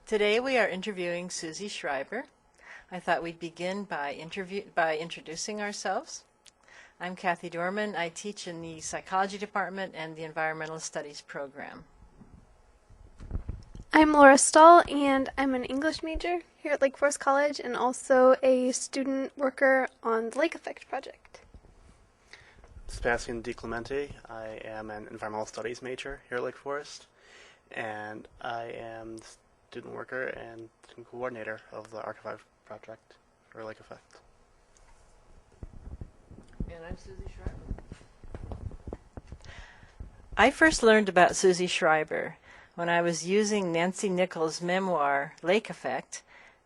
Today we are interviewing Susie Schreiber. I thought we'd begin by introducing ourselves. I'm Kathy Dorman. I teach in the psychology department and the environmental studies program. I'm Laura Stahl, and I'm an English major here at Lake Forest College and also a student worker on the Lake Effect project. Sebastian DiClemente. I am an environmental studies major here at Lake Forest, and I am the student worker and coordinator of the Archive project for Lake Effect. And I'm Susie Schreiber. I first learned about Susie Schreiber when I was using Nancy Nichols' memoir, Lake Effect,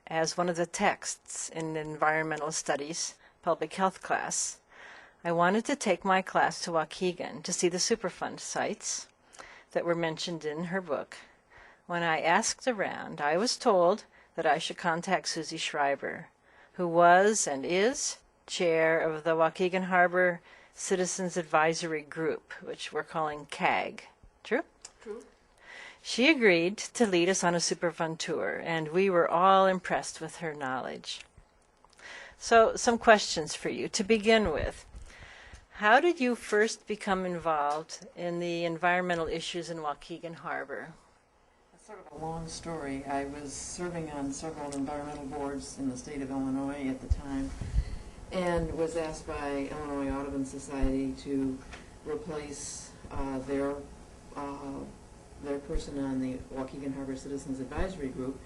as one of the texts in the environmental studies public health class. I wanted to take my class to Waukegan to see the Superfund sites that were mentioned in her book. When I asked around, I was told that I should contact Susie Schreiber, who was and is chair of the Waukegan Harbor Citizens Advisory Group, which we're calling CAG. True? True. She agreed to lead us on a Superfund tour, and we were all impressed with her knowledge. So, some questions for you to begin with. How did you first become involved in the environmental issues in Waukegan Harbor? That's sort of a long story. I was serving on several environmental boards in the state of Illinois at the time, and was asked by Illinois Audubon Society to replace their person on the Waukegan Harbor Citizens Advisory Group.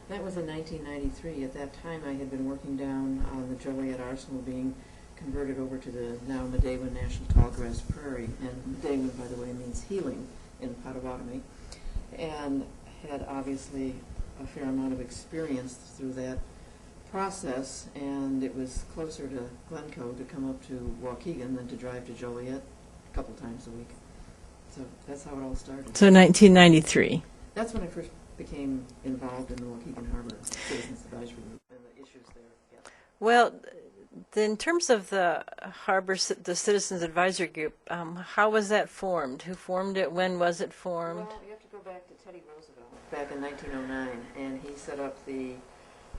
That was in 1993. At that time, I had been working down on the Joliet Arsenal, being converted over to the now Medewa National Tallgrass Prairie. And Medewa, by the way, means healing in Potawatomi. And had obviously a fair amount of experience through that process, and it was closer to Glencoe to come up to Waukegan than to drive to Joliet a couple times a week. So that's how it all started. So 1993. That's when I first became involved in the Waukegan Harbor Citizens Advisory Group and the issues there. Yeah. Well, in terms of the the Citizens Advisory Group, how was that formed? Who formed it? When was it formed? Well, you have to go back to Teddy Roosevelt back in 1909, and he set up the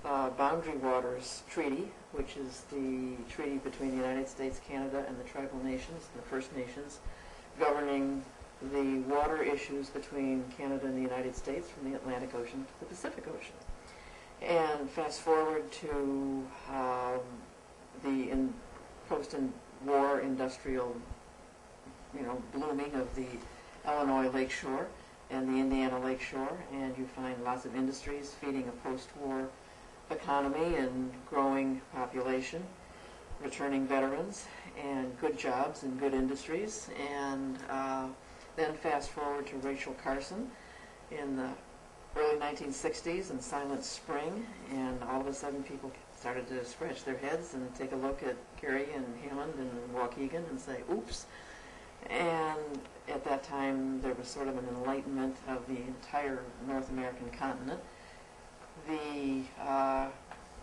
Boundary Waters Treaty, which is the treaty between the United States, Canada, and the tribal nations, the First Nations, governing the water issues between Canada and the United States from the Atlantic Ocean to the Pacific Ocean. And fast forward to the post-war industrial, blooming of the Illinois lakeshore and the Indiana lakeshore, and you find lots of industries feeding a post-war economy and growing population, returning veterans, and good jobs and good industries. And then fast forward to Rachel Carson in the early 1960s and Silent Spring, and all of a sudden people started to scratch their heads and take a look at Cary and Hammond and Waukegan and say, oops. And at that time there was sort of an enlightenment of the entire North American continent. The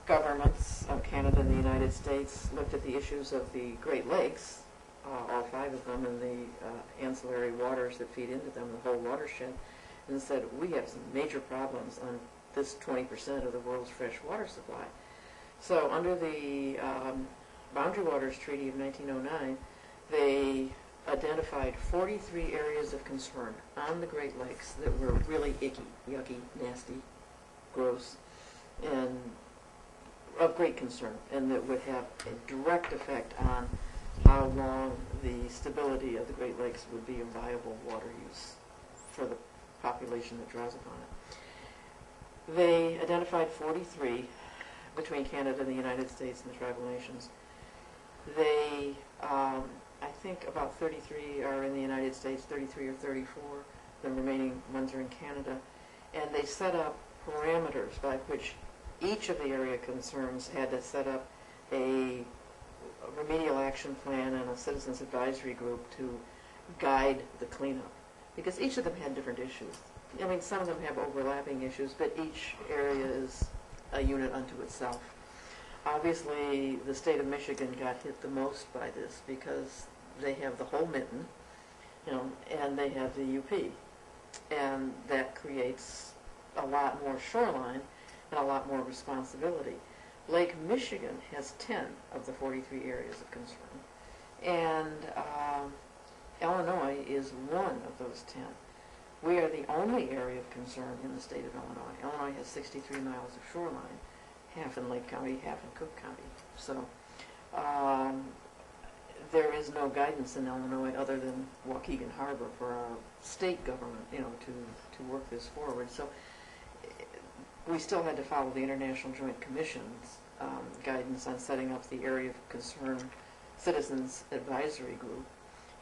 governments of Canada and the United States looked at the issues of the Great Lakes, all five of them, and the ancillary waters that feed into them, the whole watershed, and said, we have some major problems on this 20% of the world's fresh water supply. So under the Boundary Waters Treaty of 1909, they identified 43 areas of concern on the Great Lakes that were really icky, yucky, nasty, gross, and of great concern, and that would have a direct effect on how long the stability of the Great Lakes would be a viable water use for the population that draws upon it. They identified 43 between Canada and the United States and the tribal nations. They, I think about 33 are in the United States, 33 or 34, the remaining ones are in Canada, and they set up parameters by which each of the area concerns had to set up a remedial action plan and a citizens advisory group to guide the cleanup, because each of them had different issues. I mean, some of them have overlapping issues, but each area is a unit unto itself. Obviously, the state of Michigan got hit the most by this because they have the whole mitten, and they have the UP, and that creates a lot more shoreline and a lot more responsibility. Lake Michigan has 10 of the 43 areas of concern, and Illinois is one of those 10. We are the only area of concern in the state of Illinois. Illinois has 63 miles of shoreline, half in Lake County, half in Cook County. So there is no guidance in Illinois other than Waukegan Harbor for our state government, to work this forward. So we still had to follow the International Joint Commission's guidance on setting up the Area of Concern Citizens Advisory Group,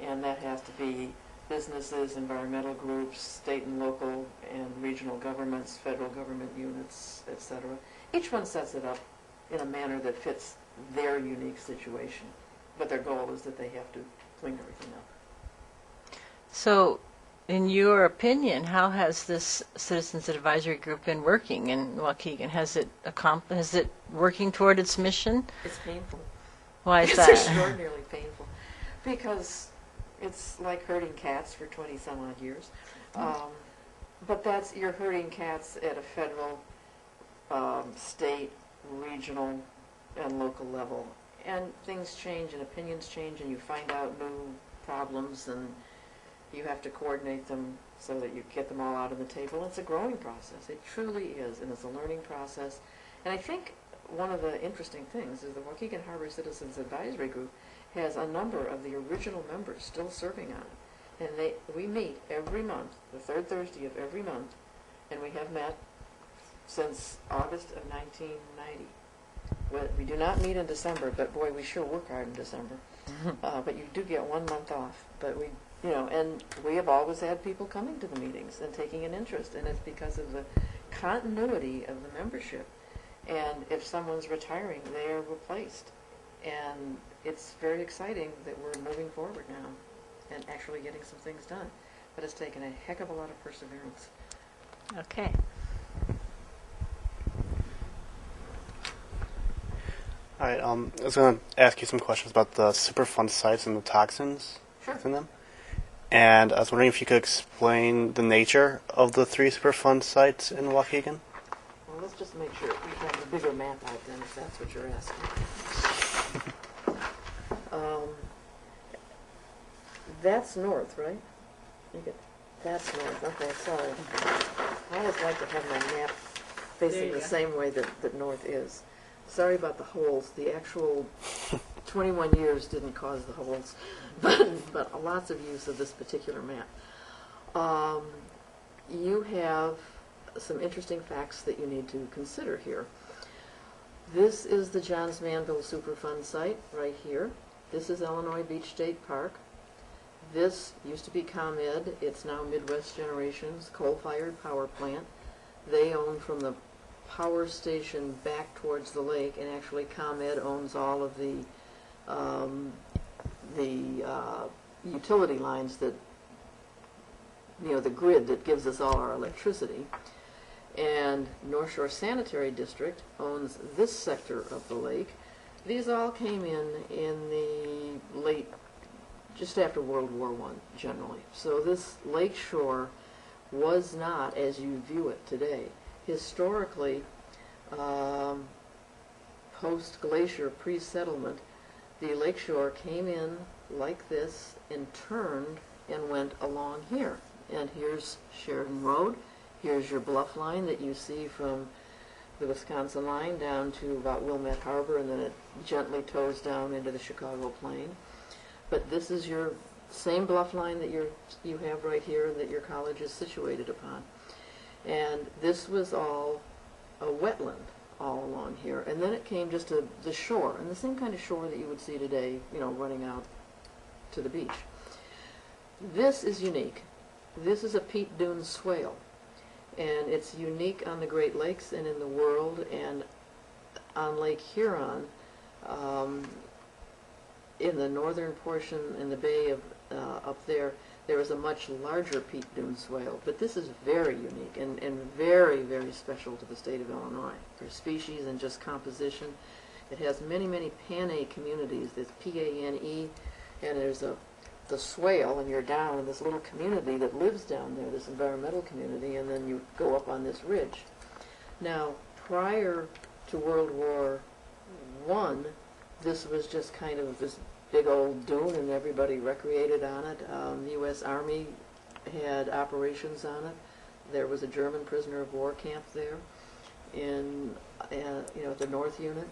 and that has to be businesses, environmental groups, state and local and regional governments, federal government units, etc. Each one sets it up in a manner that fits their unique situation, but their goal is that they have to clean everything up. So, in your opinion, how has this Citizens Advisory Group been working in Waukegan? Is it working toward its mission? It's painful. Why is It's that? extraordinarily painful because it's like herding cats for 20 some odd years. But you're herding cats at a federal, state, regional, and local level. And things change and opinions change and you find out new problems and you have to coordinate them so that you get them all out on the table. It's a growing process. It truly is, and it's a learning process. And I think one of the interesting things is the Waukegan Harbor Citizens Advisory Group has a number of the original members still serving on it. And we meet every month, the third Thursday of every month, and we have met since August of 1990. Well, we do not meet in December, but boy, we sure work hard in December. But you do get 1 month off. But and we have always had people coming to the meetings and taking an interest, and it's because of the continuity of the membership. And if someone's retiring, they are replaced. And it's very exciting that we're moving forward now and actually getting some things done. But it's taken a heck of a lot of perseverance. Okay. All right, I was going to ask you some questions about the Superfund sites and the toxins in them. And I was wondering if you could explain the nature of the 3 Superfund sites in Waukegan. Well, let's just make sure we have a bigger map out then, if that's what you're asking. That's north, right? That's north. Okay, sorry. I always like to have my map facing the same way that north is. Sorry about the holes. The actual 21 years didn't cause the holes, but lots of use of this particular map. You have some interesting facts that you need to consider here. This is the Johns Manville Superfund site right here. This is Illinois Beach State Park. This used to be ComEd. It's now Midwest Generation's coal-fired power plant. They own from the power station back towards the lake, and actually ComEd owns all of the utility lines that, the grid that gives us all our electricity. And North Shore Sanitary District owns this sector of the lake. These all came in the late, just after World War I, generally. So this lake shore was not as you view it today. Historically, post-glacier, pre-settlement, the lakeshore came in like this and turned and went along here. And here's Sheridan Road. Here's your bluff line that you see from the Wisconsin line down to about Wilmette Harbor, and then it gently tows down into the Chicago Plain. But this is your same bluff line that you have right here and that your college is situated upon. And this was all a wetland all along here. And then it came just to the shore, and the same kind of shore that you would see today, running out to the beach. This is unique. This is a peat dune swale, and it's unique on the Great Lakes and in the world, and on Lake Huron, in the northern portion in the bay of up there is a much larger peat dune swale, but this is very unique and very, very special to the state of Illinois for species and just composition. It has many, many Panay communities. There's P-A-N-E, and there's a the swale, and you're down in this little community that lives down there, this environmental community, and then you go up on this ridge. Now, prior to World War I, this was just kind of this big old dune, and everybody recreated on it. The U.S. Army had operations on it. There was a German prisoner of war camp there in, the North Unit.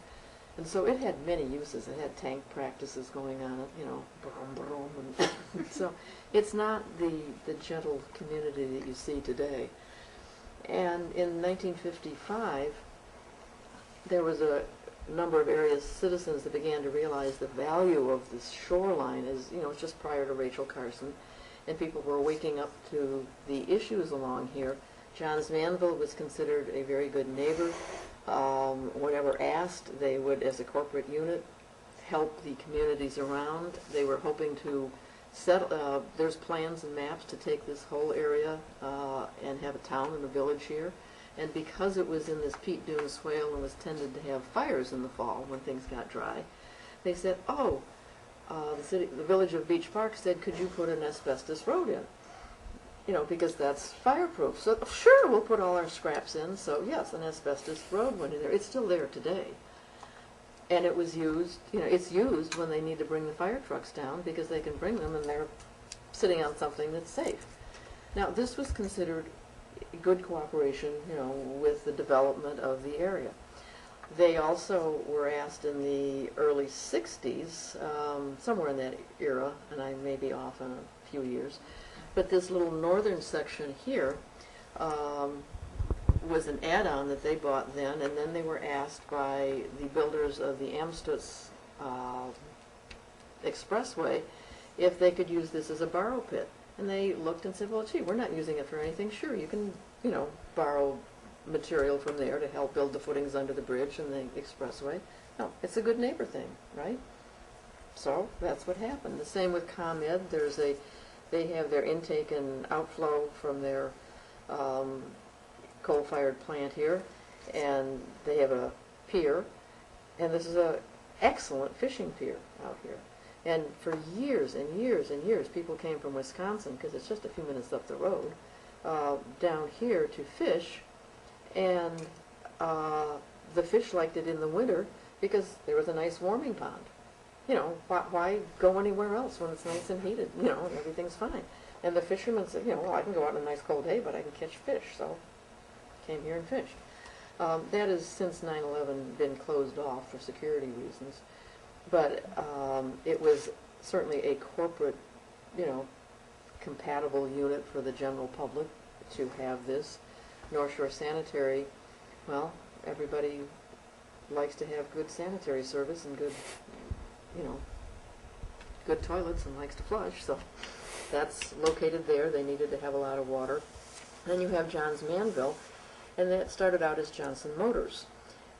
And so it had many uses. It had tank practices going on it, boom, boom. And so it's not the gentle community that you see today. And in 1955, there was a number of area citizens that began to realize the value of this shoreline is, it's just prior to Rachel Carson, and people were waking up to the issues along here. Johns Manville was considered a very good neighbor. Whenever asked, they would, as a corporate unit, help the communities around. They were hoping to settle, there's plans and maps to take this whole area and have a town and a village here. And because it was in this peat dune swale and was tended to have fires in the fall when things got dry, they said, the village of Beach Park said, could you put an asbestos road in? Because that's fireproof. So, sure, we'll put all our scraps in. So, yes, an asbestos road went in there. It's still there today. And it was used, it's used when they need to bring the fire trucks down because they can bring them and they're sitting on something that's safe. Now, this was considered good cooperation, with the development of the area. They also were asked in the early 60s, somewhere in that era, and I may be off on a few years, but this little northern section here was an add-on that they bought then, and then they were asked by the builders of the Amstutz Expressway if they could use this as a borrow pit. And they looked and said, well, gee, we're not using it for anything. Sure, you can, borrow material from there to help build the footings under the bridge and the expressway. No, it's a good neighbor thing, right? So that's what happened. The same with ComEd. They have their intake and outflow from their coal-fired plant here, and they have a pier, and this is an excellent fishing pier out here. And for years and years and years, people came from Wisconsin, because it's just a few minutes up the road, down here to fish, and the fish liked it in the winter because there was a nice warming pond. Why go anywhere else when it's nice and heated, and everything's fine. And the fishermen said, well, I can go out on a nice cold day, but I can catch fish, so came here and fished. That has since 9/11 been closed off for security reasons. But it was certainly a corporate, compatible unit for the general public to have this. North Shore Sanitary, well, everybody likes to have good sanitary service and good, good toilets and likes to flush, so that's located there. They needed to have a lot of water. Then you have Johns Manville, and that started out as Johnson Motors.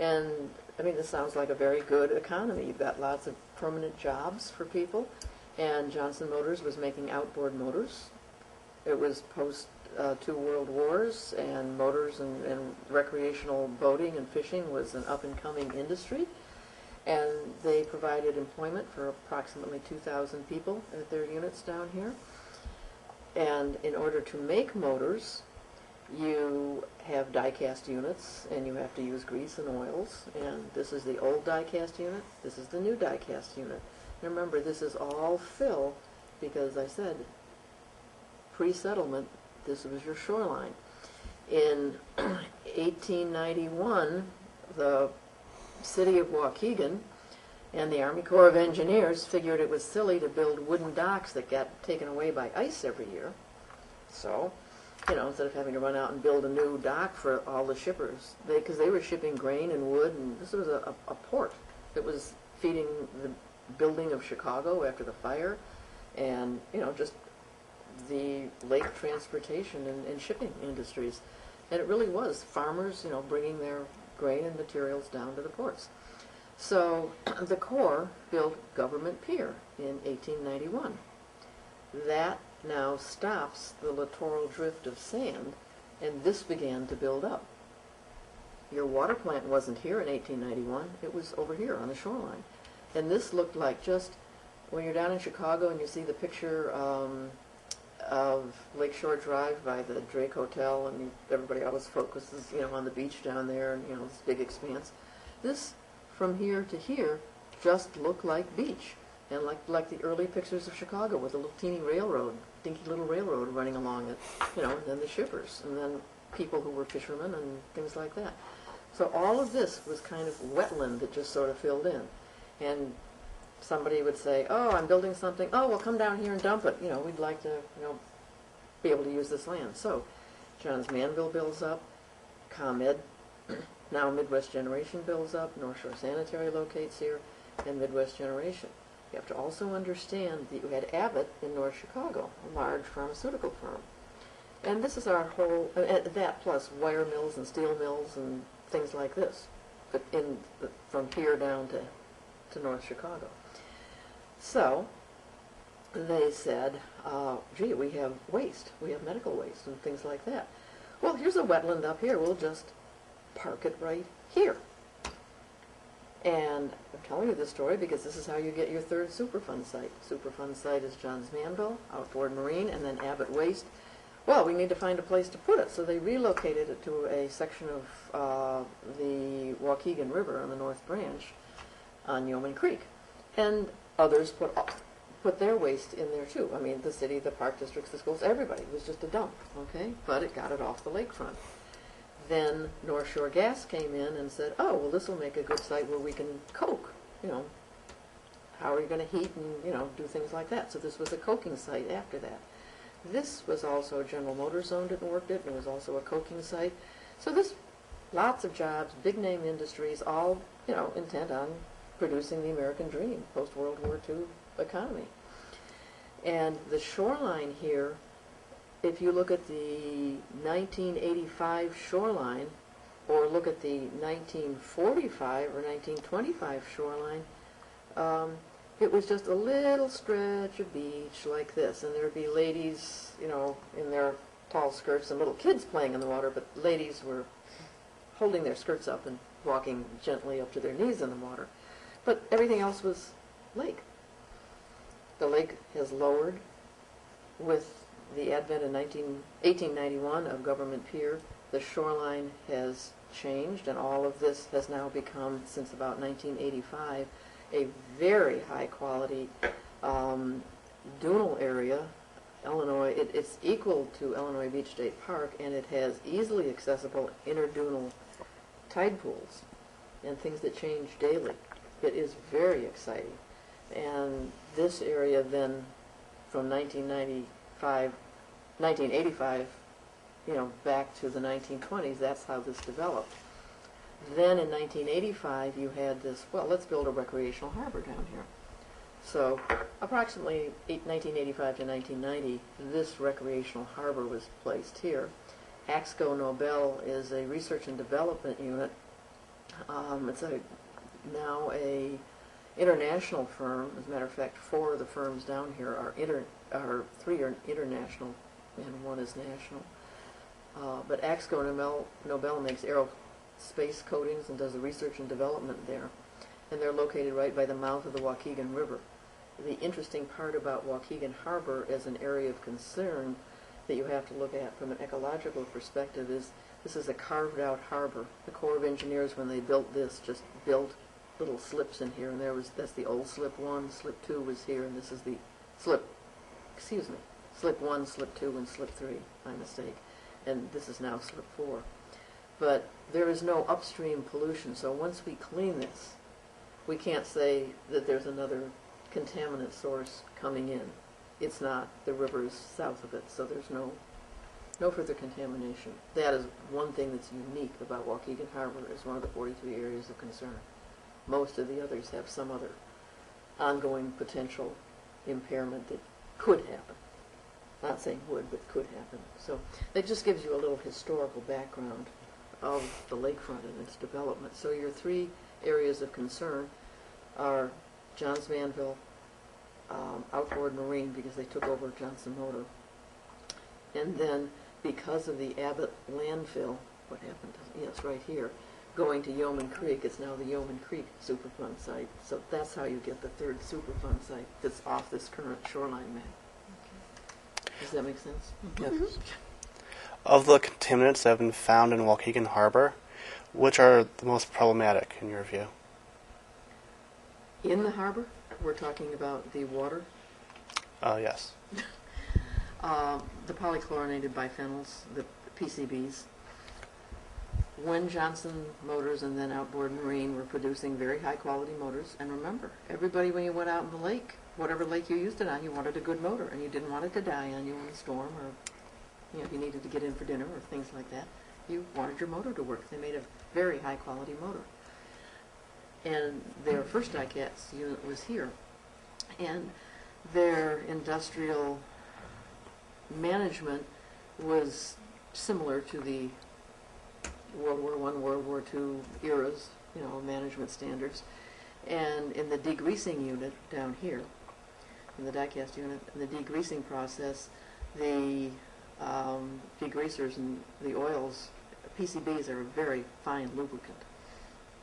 And this sounds like a very good economy. You've got lots of permanent jobs for people, and Johnson Motors was making outboard motors. It was post two world wars, and motors and recreational boating and fishing was an up-and-coming industry, and they provided employment for approximately 2,000 people at their units down here. And in order to make motors, you have die-cast units, and you have to use grease and oils, and this is the old die-cast unit, this is the new die-cast unit. And remember, this is all fill, because I said, pre-settlement, this was your shoreline. In 1891, the city of Waukegan and the Army Corps of Engineers figured it was silly to build wooden docks that got taken away by ice every year. So, instead of having to run out and build a new dock for all the shippers, because they were shipping grain and wood, and this was a port that was feeding the building of Chicago after the fire, and, just the lake transportation and shipping industries. And it really was farmers, bringing their grain and materials down to the ports. So the Corps built Government Pier in 1891. That now stops the littoral drift of sand, and this began to build up. Your water plant wasn't here in 1891, it was over here on the shoreline. And this looked like just when you're down in Chicago and you see the picture of Lakeshore Drive by the Drake Hotel, and everybody always focuses, on the beach down there, and this big expanse. This, from here to here, just looked like beach, and like the early pictures of Chicago with a little teeny railroad, dinky little railroad running along it, and then the shippers, and then people who were fishermen and things like that. So all of this was kind of wetland that just sort of filled in, and somebody would say, oh, I'm building something. Oh, well, come down here and dump it. We'd like to, be able to use this land. So Johns Manville builds up, ComEd, now Midwest Generation builds up, North Shore Sanitary locates here, and Midwest Generation. You have to also understand that you had Abbott in North Chicago, a large pharmaceutical firm. And this is our whole, that plus wire mills and steel mills and things like this, but from here down to North Chicago. So they said, gee, we have waste. We have medical waste and things like that. Well, here's a wetland up here. We'll just park it right here. And I'm telling you this story because this is how you get your third Superfund site. Superfund site is Johns Manville, Outboard Marine, and then Abbott Waste. Well, we need to find a place to put it, so they relocated it to a section of the Waukegan River on the North Branch on Yeoman Creek. And others put their waste in there too. I mean, the city, the park districts, the schools, everybody. It was just a dump, okay? But it got it off the lakefront. Then North Shore Gas came in and said, oh, well, this will make a good site where we can coke. How are you going to heat and, do things like that? So this was a coking site after that. This was also General Motors owned it and worked it, and it was also a coking site. So this, lots of jobs, big name industries, all, intent on producing the American dream, post-World War II economy. And the shoreline here, if you look at the 1985 shoreline, or look at the 1945 or 1925 shoreline, it was just a little stretch of beach like this, and there'd be ladies, in their tall skirts and little kids playing in the water, but ladies were holding their skirts up and walking gently up to their knees in the water. But everything else was lake. The lake has lowered with the advent in 1891 of Government Pier. The shoreline has changed, and all of this has now become, since about 1985, a very high quality dunal area. Illinois, it's equal to Illinois Beach State Park, and it has easily accessible interdunal tide pools and things that change daily. It is very exciting. And this area then, from 1985, back to the 1920s, that's how this developed. Then in 1985, you had this, well, let's build a recreational harbor down here. So approximately 1985 to 1990, this recreational harbor was placed here. Axco Nobel is a research and development unit. It's now a international firm. As a matter of fact, 4 of the firms down here are 3 are international and 1 is national. But Axco Nobel makes aerospace coatings and does the research and development there. And they're located right by the mouth of the Waukegan River. The interesting part about Waukegan Harbor as an area of concern that you have to look at from an ecological perspective is this is a carved out harbor. The Corps of Engineers, when they built this, just built little slips in here, and that's the old slip 1, slip 2 was here, and this is the slip 1, slip 2, and slip 3, my mistake. And this is now slip 4. But there is no upstream pollution, so once we clean this, we can't say that there's another contaminant source coming in. It's not. The river is south of it, so there's no further contamination. That is one thing that's unique about Waukegan Harbor as one of the 43 areas of concern. Most of the others have some other ongoing potential impairment that could happen. Not saying would, but could happen. So that just gives you a little historical background of the lakefront and its development. So your 3 areas of concern are Johns Manville, Outboard Marine, because they took over Johnson Motor, and then because of the Abbott landfill, what happened? Yes, right here. going to Yeoman Creek. It's now the Yeoman Creek Superfund Site. So that's how you get the third Superfund site that's off this current shoreline map. Does that make sense? Yes. Of the contaminants that have been found in Waukegan Harbor, which are the most problematic in your view? In the harbor, we're talking about the water, Yes. the polychlorinated biphenyls, the PCBs. When Johnson Motors and then Outboard Marine were producing very high quality motors, and remember, everybody when you went out in the lake, whatever lake you used it on, you wanted a good motor, and you didn't want it to die on you in a storm, or if you needed to get in for dinner or things like that. You wanted your motor to work. They made a very high quality motor. And their first die-cast unit was here. And their industrial management was similar to the World War I, World War II eras, management standards. And in the degreasing unit down here, in the die-cast unit, in the degreasing process, the degreasers and the oils, PCBs are a very fine lubricant.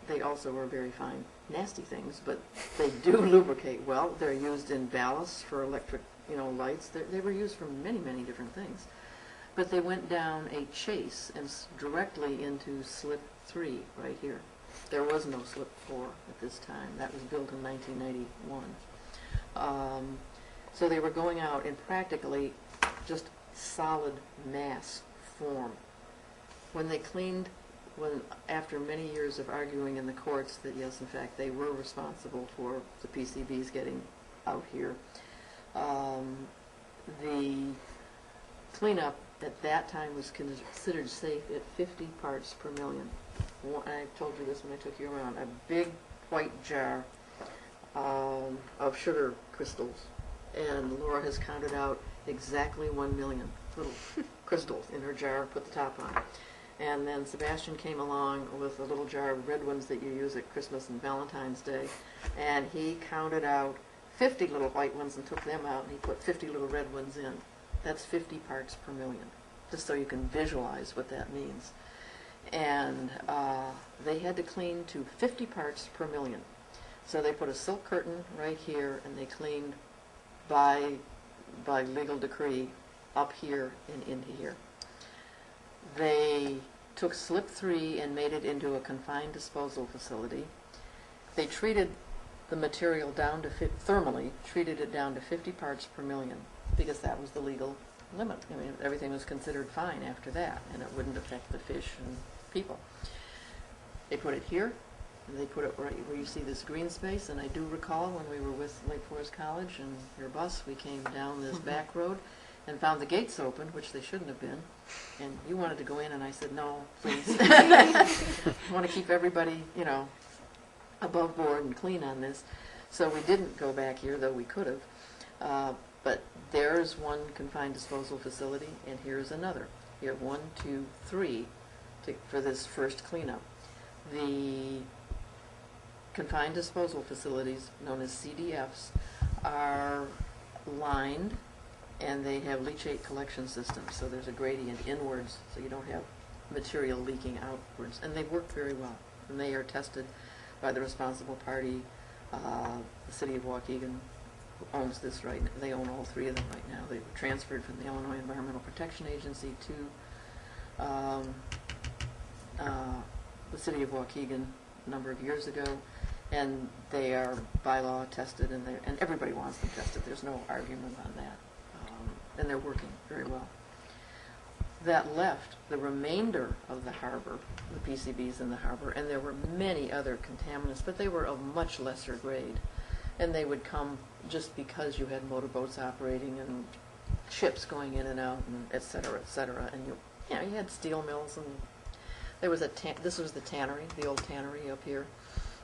They also are very fine nasty things, but they do lubricate well. They're used in ballasts for electric, lights. They were used for many, many different things. But they went down a chase and directly into slip 3 right here. There was no slip 4 at this time. That was built in 1991. So they were going out in practically just solid mass form. When they cleaned, after many years of arguing in the courts that yes, in fact, they were responsible for the PCBs getting out here, the cleanup at that time was considered safe at 50 parts per million. I told you this when I took you around. A big white jar of sugar crystals, and Laura has counted out exactly 1 million little crystals in her jar, put the top on. And then Sebastian came along with a little jar of red ones that you use at Christmas and Valentine's Day, and he counted out 50 little white ones and took them out, and he put 50 little red ones in. That's 50 parts per million, just so you can visualize what that means. And they had to clean to 50 parts per million. So they put a silk curtain right here, and they cleaned by legal decree up here and into here. They took slip 3 and made it into a confined disposal facility. They treated the material down to thermally treated it down to 50 parts per million, because that was the legal limit. I mean, everything was considered fine after that, and it wouldn't affect the fish and people. They put it here, and they put it right where you see this green space. And I do recall when we were with Lake Forest College and your bus, we came down this back road and found the gates open, which they shouldn't have been. And you wanted to go in, and I said, no, please. I want to keep everybody, above board and clean on this. So we didn't go back here, though we could have. But there's one confined disposal facility, and here's another. You have 1, 2, 3 for this first cleanup. The confined disposal facilities, known as CDFs, are lined, and they have leachate collection systems, so there's a gradient inwards, so you don't have material leaking outwards. And they work very well, and they are tested by the responsible party, the city of Waukegan, who owns this right now. They own all 3 of them right now. They were transferred from the Illinois Environmental Protection Agency to the city of Waukegan a number of years ago, and they are by law tested, and everybody wants them tested. There's no argument on that. And they're working very well. That left the remainder of the harbor, the PCBs in the harbor, and there were many other contaminants, but they were of much lesser grade. And they would come just because you had motorboats operating and ships going in and out, and et cetera, et cetera. And you had steel mills, and there was this was the tannery, the old tannery up here,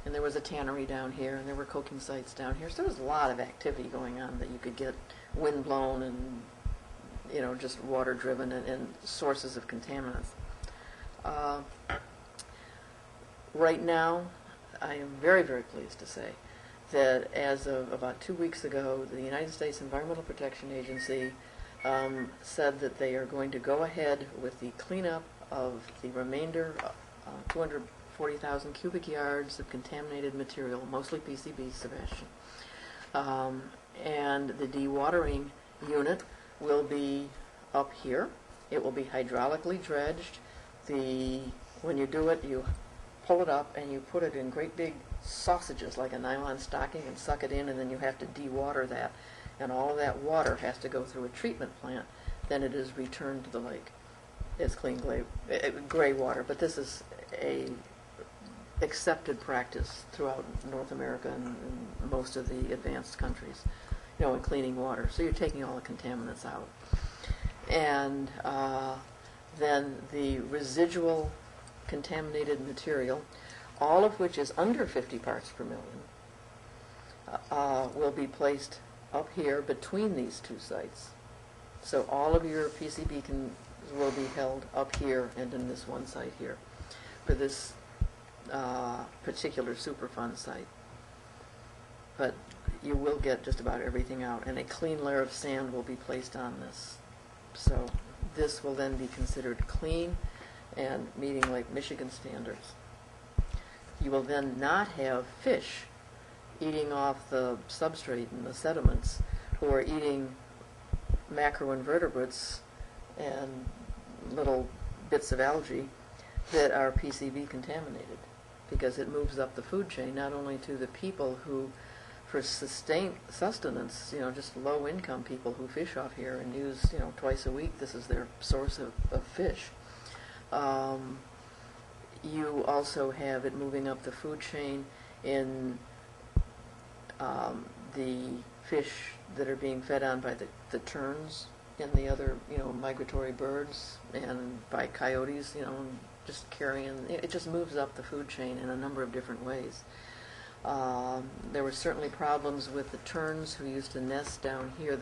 and there was a tannery down here, and there were coking sites down here. So there was a lot of activity going on that you could get wind blown and just water driven and sources of contaminants. Right now, I am very, very pleased to say that as of about 2 weeks ago, the United States Environmental Protection Agency said that they are going to go ahead with the cleanup of the remainder, 200 40,000 cubic yards of contaminated material, mostly PCBs, Sebastian. And the dewatering unit will be up here. It will be hydraulically dredged. When you do it, you pull it up and you put it in great big sausages like a nylon stocking and suck it in, and then you have to dewater that. And all of that water has to go through a treatment plant. Then it is returned to the lake. It's clean gray water, but this is a accepted practice throughout North America and most of the advanced countries, in cleaning water. So you're taking all the contaminants out. And then the residual contaminated material, all of which is under 50 parts per million, will be placed up here between these two sites. So all of your PCB will be held up here and in this one site here for this particular Superfund site. But you will get just about everything out, and a clean layer of sand will be placed on this. So this will then be considered clean and meeting Lake Michigan standards. You will then not have fish eating off the substrate and the sediments, who are eating macroinvertebrates and little bits of algae that are PCB contaminated, because it moves up the food chain, not only to the people who, for sustenance, just low-income people who fish off here and use, twice a week, this is their source of fish. You also have it moving up the food chain in the fish that are being fed on by the terns and the other, migratory birds, and by coyotes, just carrying, it just moves up the food chain in a number of different ways. There were certainly problems with the terns who used to nest down here.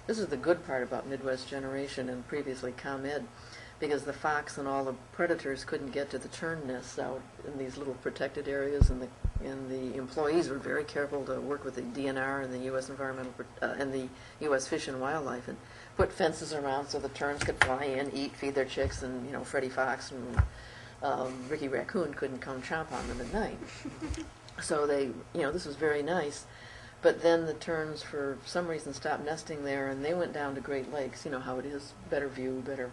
This is the good part about Midwest Generation and previously ComEd, because the fox and all the predators couldn't get to the tern nests out in these little protected areas, and the employees were very careful to work with the DNR and the U.S. And the U.S. Fish and Wildlife, and put fences around so the terns could fly in, eat, feed their chicks, and Freddie Fox and Ricky Raccoon couldn't come chomp on them at night. So this was very nice. But then the terns, for some reason, stopped nesting there, and they went down to Great Lakes. You know how it is, better view, better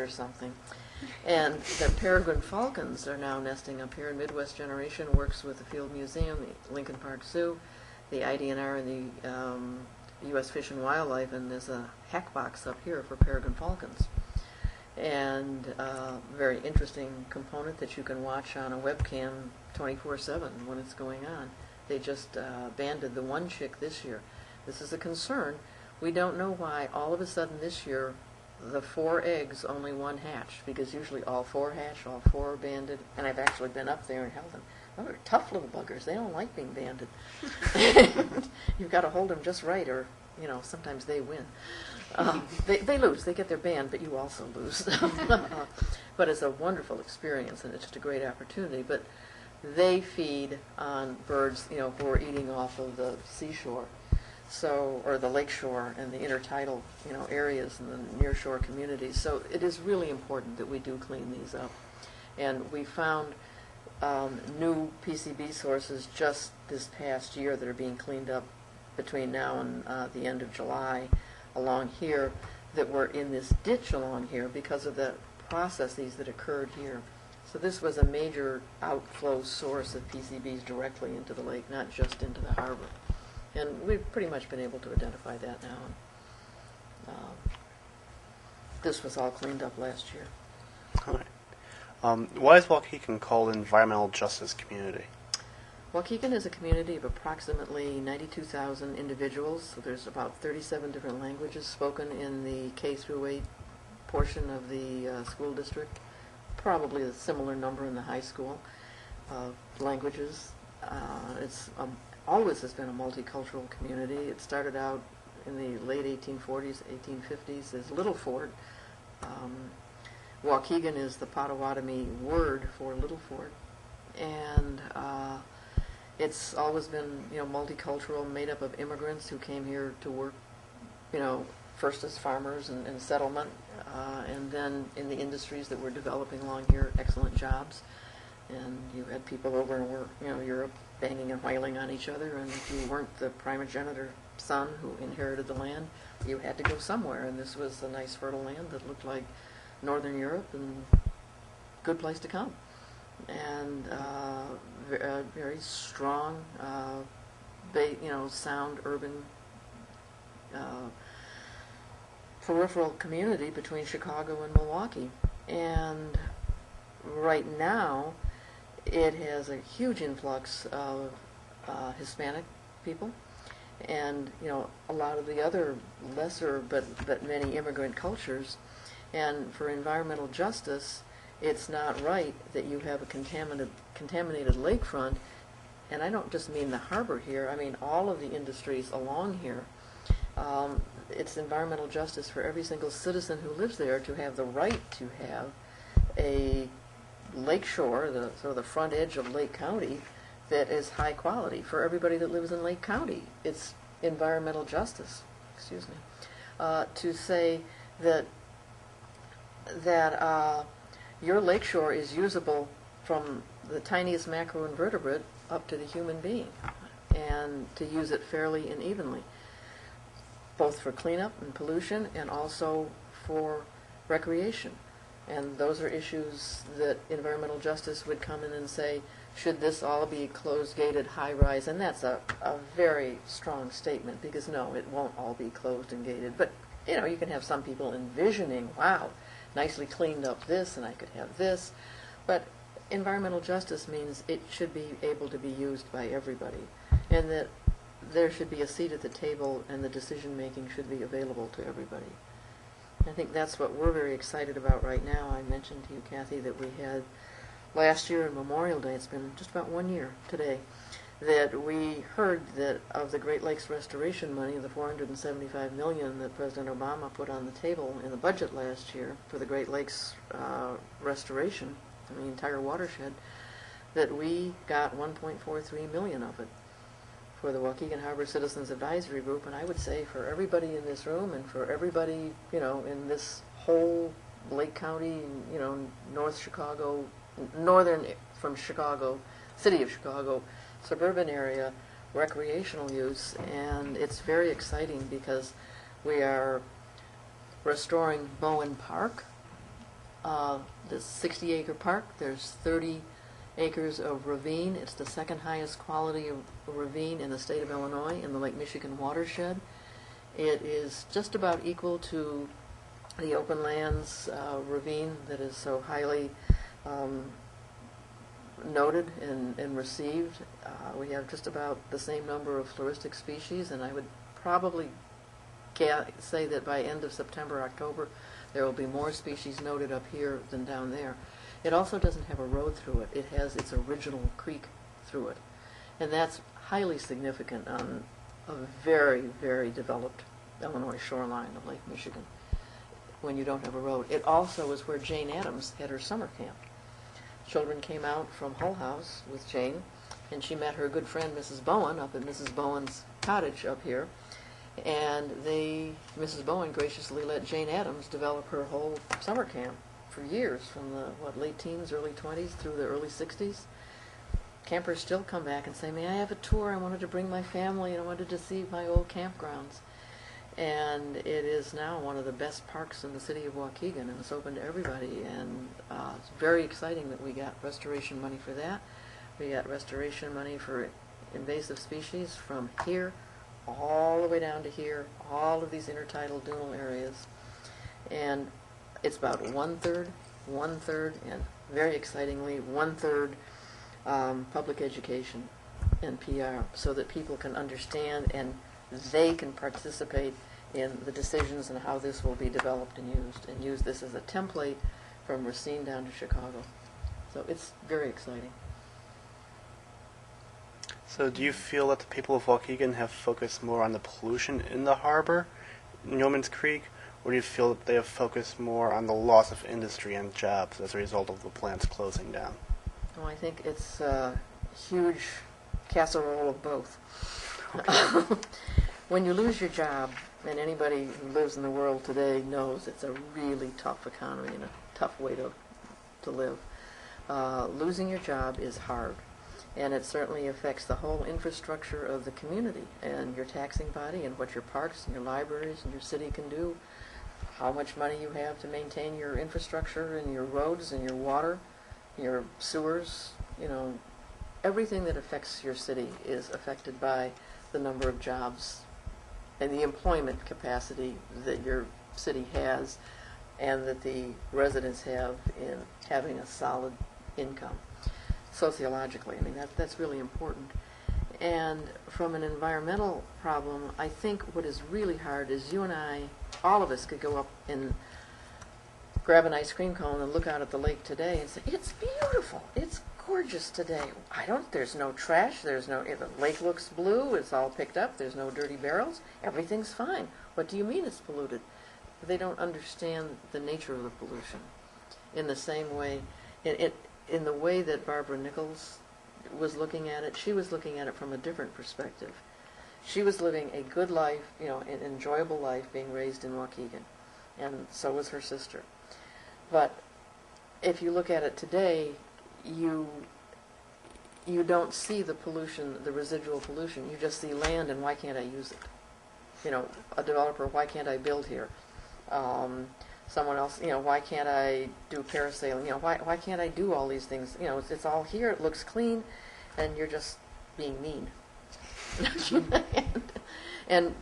something. And the peregrine falcons are now nesting up here, and Midwest Generation works with the Field Museum, the Lincoln Park Zoo, the IDNR, and the U.S. Fish and Wildlife, and there's a hack box up here for peregrine falcons. And a very interesting component that you can watch on a webcam 24/7 when it's going on. They just banded the one chick this year. This is a concern. We don't know why all of a sudden this year the 4 eggs, only 1 hatched, because usually all 4 hatch, all 4 are banded, and I've actually been up there and held them. Those are tough little buggers. They don't like being banded. You've got to hold them just right, or sometimes they win. They lose. They get their band, but you also lose. But it's a wonderful experience, and it's just a great opportunity. But they feed on birds, who are eating off of the seashore, or the lakeshore and the intertidal, areas and the nearshore communities. So it is really important that we do clean these up. And we found new PCB sources just this past year that are being cleaned up between now and the end of July along here, that were in this ditch along here because of the processes that occurred here. So this was a major outflow source of PCBs directly into the lake, not just into the harbor. And we've pretty much been able to identify that now. This was all cleaned up last year. All right. Why is Waukegan called an environmental justice community? Waukegan is a community of approximately 92,000 individuals. So there's about 37 different languages spoken in the K-8 portion of the school district. Probably a similar number in the high school languages. It's always has been a multicultural community. It started out in the late 1840s, 1850s as Little Fort. Waukegan is the Potawatomi word for Little Fort, and it's always been multicultural, made up of immigrants who came here to work, first as farmers and settlement, and then in the industries that were developing along here, excellent jobs. And you had people over in Europe banging and wailing on each other, and if you weren't the primogenitor son who inherited the land, you had to go somewhere. And this was a nice fertile land that looked like Northern Europe, and good place to come. And a very strong, sound urban peripheral community between Chicago and Milwaukee. And right now, it has a huge influx of Hispanic people, and a lot of the other lesser but many immigrant cultures. And for environmental justice, it's not right that you have a contaminated lakefront. And I don't just mean the harbor here, I mean all of the industries along here. It's environmental justice for every single citizen who lives there to have the right to have a lakeshore, the front edge of Lake County, that is high quality for everybody that lives in Lake County. It's environmental justice, to say that your lakeshore is usable from the tiniest macroinvertebrate up to the human being, and to use it fairly and evenly, both for cleanup and pollution and also for recreation. And those are issues that environmental justice would come in and say, should this all be closed, gated, high-rise? And that's a very strong statement, because no, it won't all be closed and gated. But, you can have some people envisioning, wow, nicely cleaned up this, and I could have this. But environmental justice means it should be able to be used by everybody, and that there should be a seat at the table, and the decision-making should be available to everybody. I think that's what we're very excited about right now. I mentioned to you, Kathy, that we had last year on Memorial Day, it's been just about 1 year today, that we heard that of the Great Lakes restoration money, the $475 million that President Obama put on the table in the budget last year for the Great Lakes restoration, the entire watershed, that we got $1.43 million of it for the Waukegan Harbor Citizens Advisory Group. And I would say for everybody in this room, and for everybody, in this whole Lake County, North Chicago, northern from Chicago, city of Chicago, suburban area, recreational use. And it's very exciting because we are restoring Bowen Park, this 60-acre park. There's 30 acres of ravine. It's the second highest quality of ravine in the state of Illinois in the Lake Michigan watershed. It is just about equal to the open lands ravine that is so highly noted and received. We have just about the same number of floristic species, and I would probably say that by end of September, October, there will be more species noted up here than down there. It also doesn't have a road through it. It has its original creek through it. And that's highly significant on a very, very developed Illinois shoreline of Lake Michigan when you don't have a road. It also is where Jane Addams had her summer camp. Children came out from Hull House with Jane, and she met her good friend Mrs. Bowen up at Mrs. Bowen's cottage up here. And Mrs. Bowen graciously let Jane Addams develop her whole summer camp for years, from the late teens, early 20s through the early 60s. Campers still come back and say, may I have a tour? I wanted to bring my family, and I wanted to see my old campgrounds. And it is now one of the best parks in the city of Waukegan, and it's open to everybody. And it's very exciting that we got restoration money for that. We got restoration money for invasive species from here all the way down to here, all of these intertidal dунal areas. And it's about one-third, and very excitingly, one-third public education and PR, so that people can understand and they can participate in the decisions and how this will be developed and use this as a template from Racine down to Chicago. So it's very exciting. So do you feel that the people of Waukegan have focused more on the pollution in the harbor, in Yeoman's Creek, or do you feel that they have focused more on the loss of industry and jobs as a result of the plants closing down? Well, I think it's a huge casserole of both. Okay. When you lose your job, and anybody who lives in the world today knows it's a really tough economy and a tough way to live. losing your job is hard. And it certainly affects the whole infrastructure of the community and your taxing body and what your parks and your libraries and your city can do, how much money you have to maintain your infrastructure and your roads and your water, your sewers, everything that affects your city is affected by the number of jobs and the employment capacity that your city has and that the residents have in having a solid income. Sociologically, I mean, that's really important. And from an environmental problem, I think what is really hard is you and I, all of us could go up and grab an ice cream cone and look out at the lake today and say, it's beautiful, it's gorgeous today. There's no trash, the lake looks blue, it's all picked up, there's no dirty barrels, everything's fine. What do you mean it's polluted? They don't understand the nature of the pollution. In the same way, in the way that Barbara Nichols was looking at it, she was looking at it from a different perspective. She was living a good life, an enjoyable life being raised in Waukegan, and so was her sister. But if you look at it today, you don't see the pollution, the residual pollution. You just see land and why can't I use it? A developer, why can't I build here? Someone else, why can't I do parasailing? Why can't I do all these things? It's all here, it looks clean, and you're just being mean. and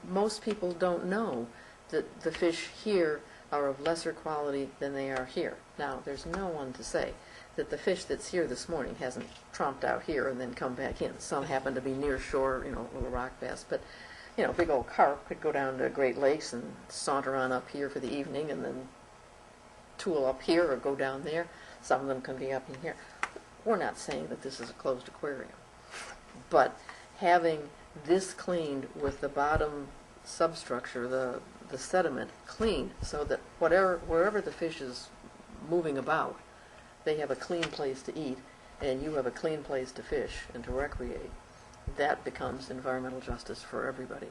most people don't know that the fish here are of lesser quality than they are here. Now, there's no one to say that the fish that's here this morning hasn't tromped out here and then come back in. Some happen to be near shore, little rock bass, but big old carp could go down to Great Lakes and saunter on up here for the evening and then tool up here or go down there. Some of them can be up in here. We're not saying that this is a closed aquarium, but having this cleaned with the bottom substructure, the sediment cleaned, so that wherever the fish is moving about, they have a clean place to eat, and you have a clean place to fish and to recreate. That becomes environmental justice for everybody.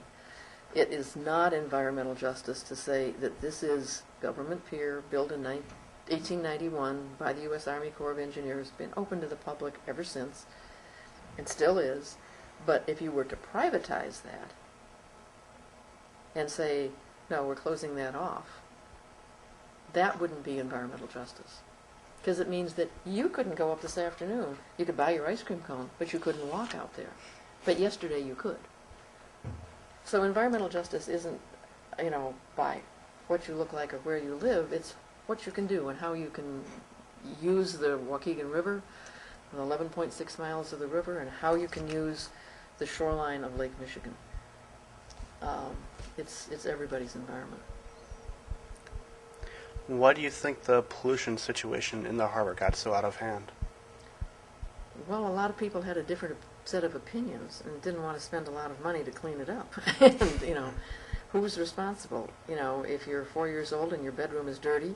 It is not environmental justice to say that this is government pier built in 1891 by the U.S. Army Corps of Engineers, been open to the public ever since, and still is. But if you were to privatize that and say, no, we're closing that off, that wouldn't be environmental justice. Because it means that you couldn't go up this afternoon. You could buy your ice cream cone, but you couldn't walk out there. But yesterday you could. So environmental justice isn't, by what you look like or where you live. It's what you can do and how you can use the Waukegan River, the 11.6 miles of the river, and how you can use the shoreline of Lake Michigan. It's everybody's environment. Why do you think the pollution situation in the harbor got so out of hand? Well, a lot of people had a different set of opinions and didn't want to spend a lot of money to clean it up. And, who's responsible? If you're 4 years old and your bedroom is dirty,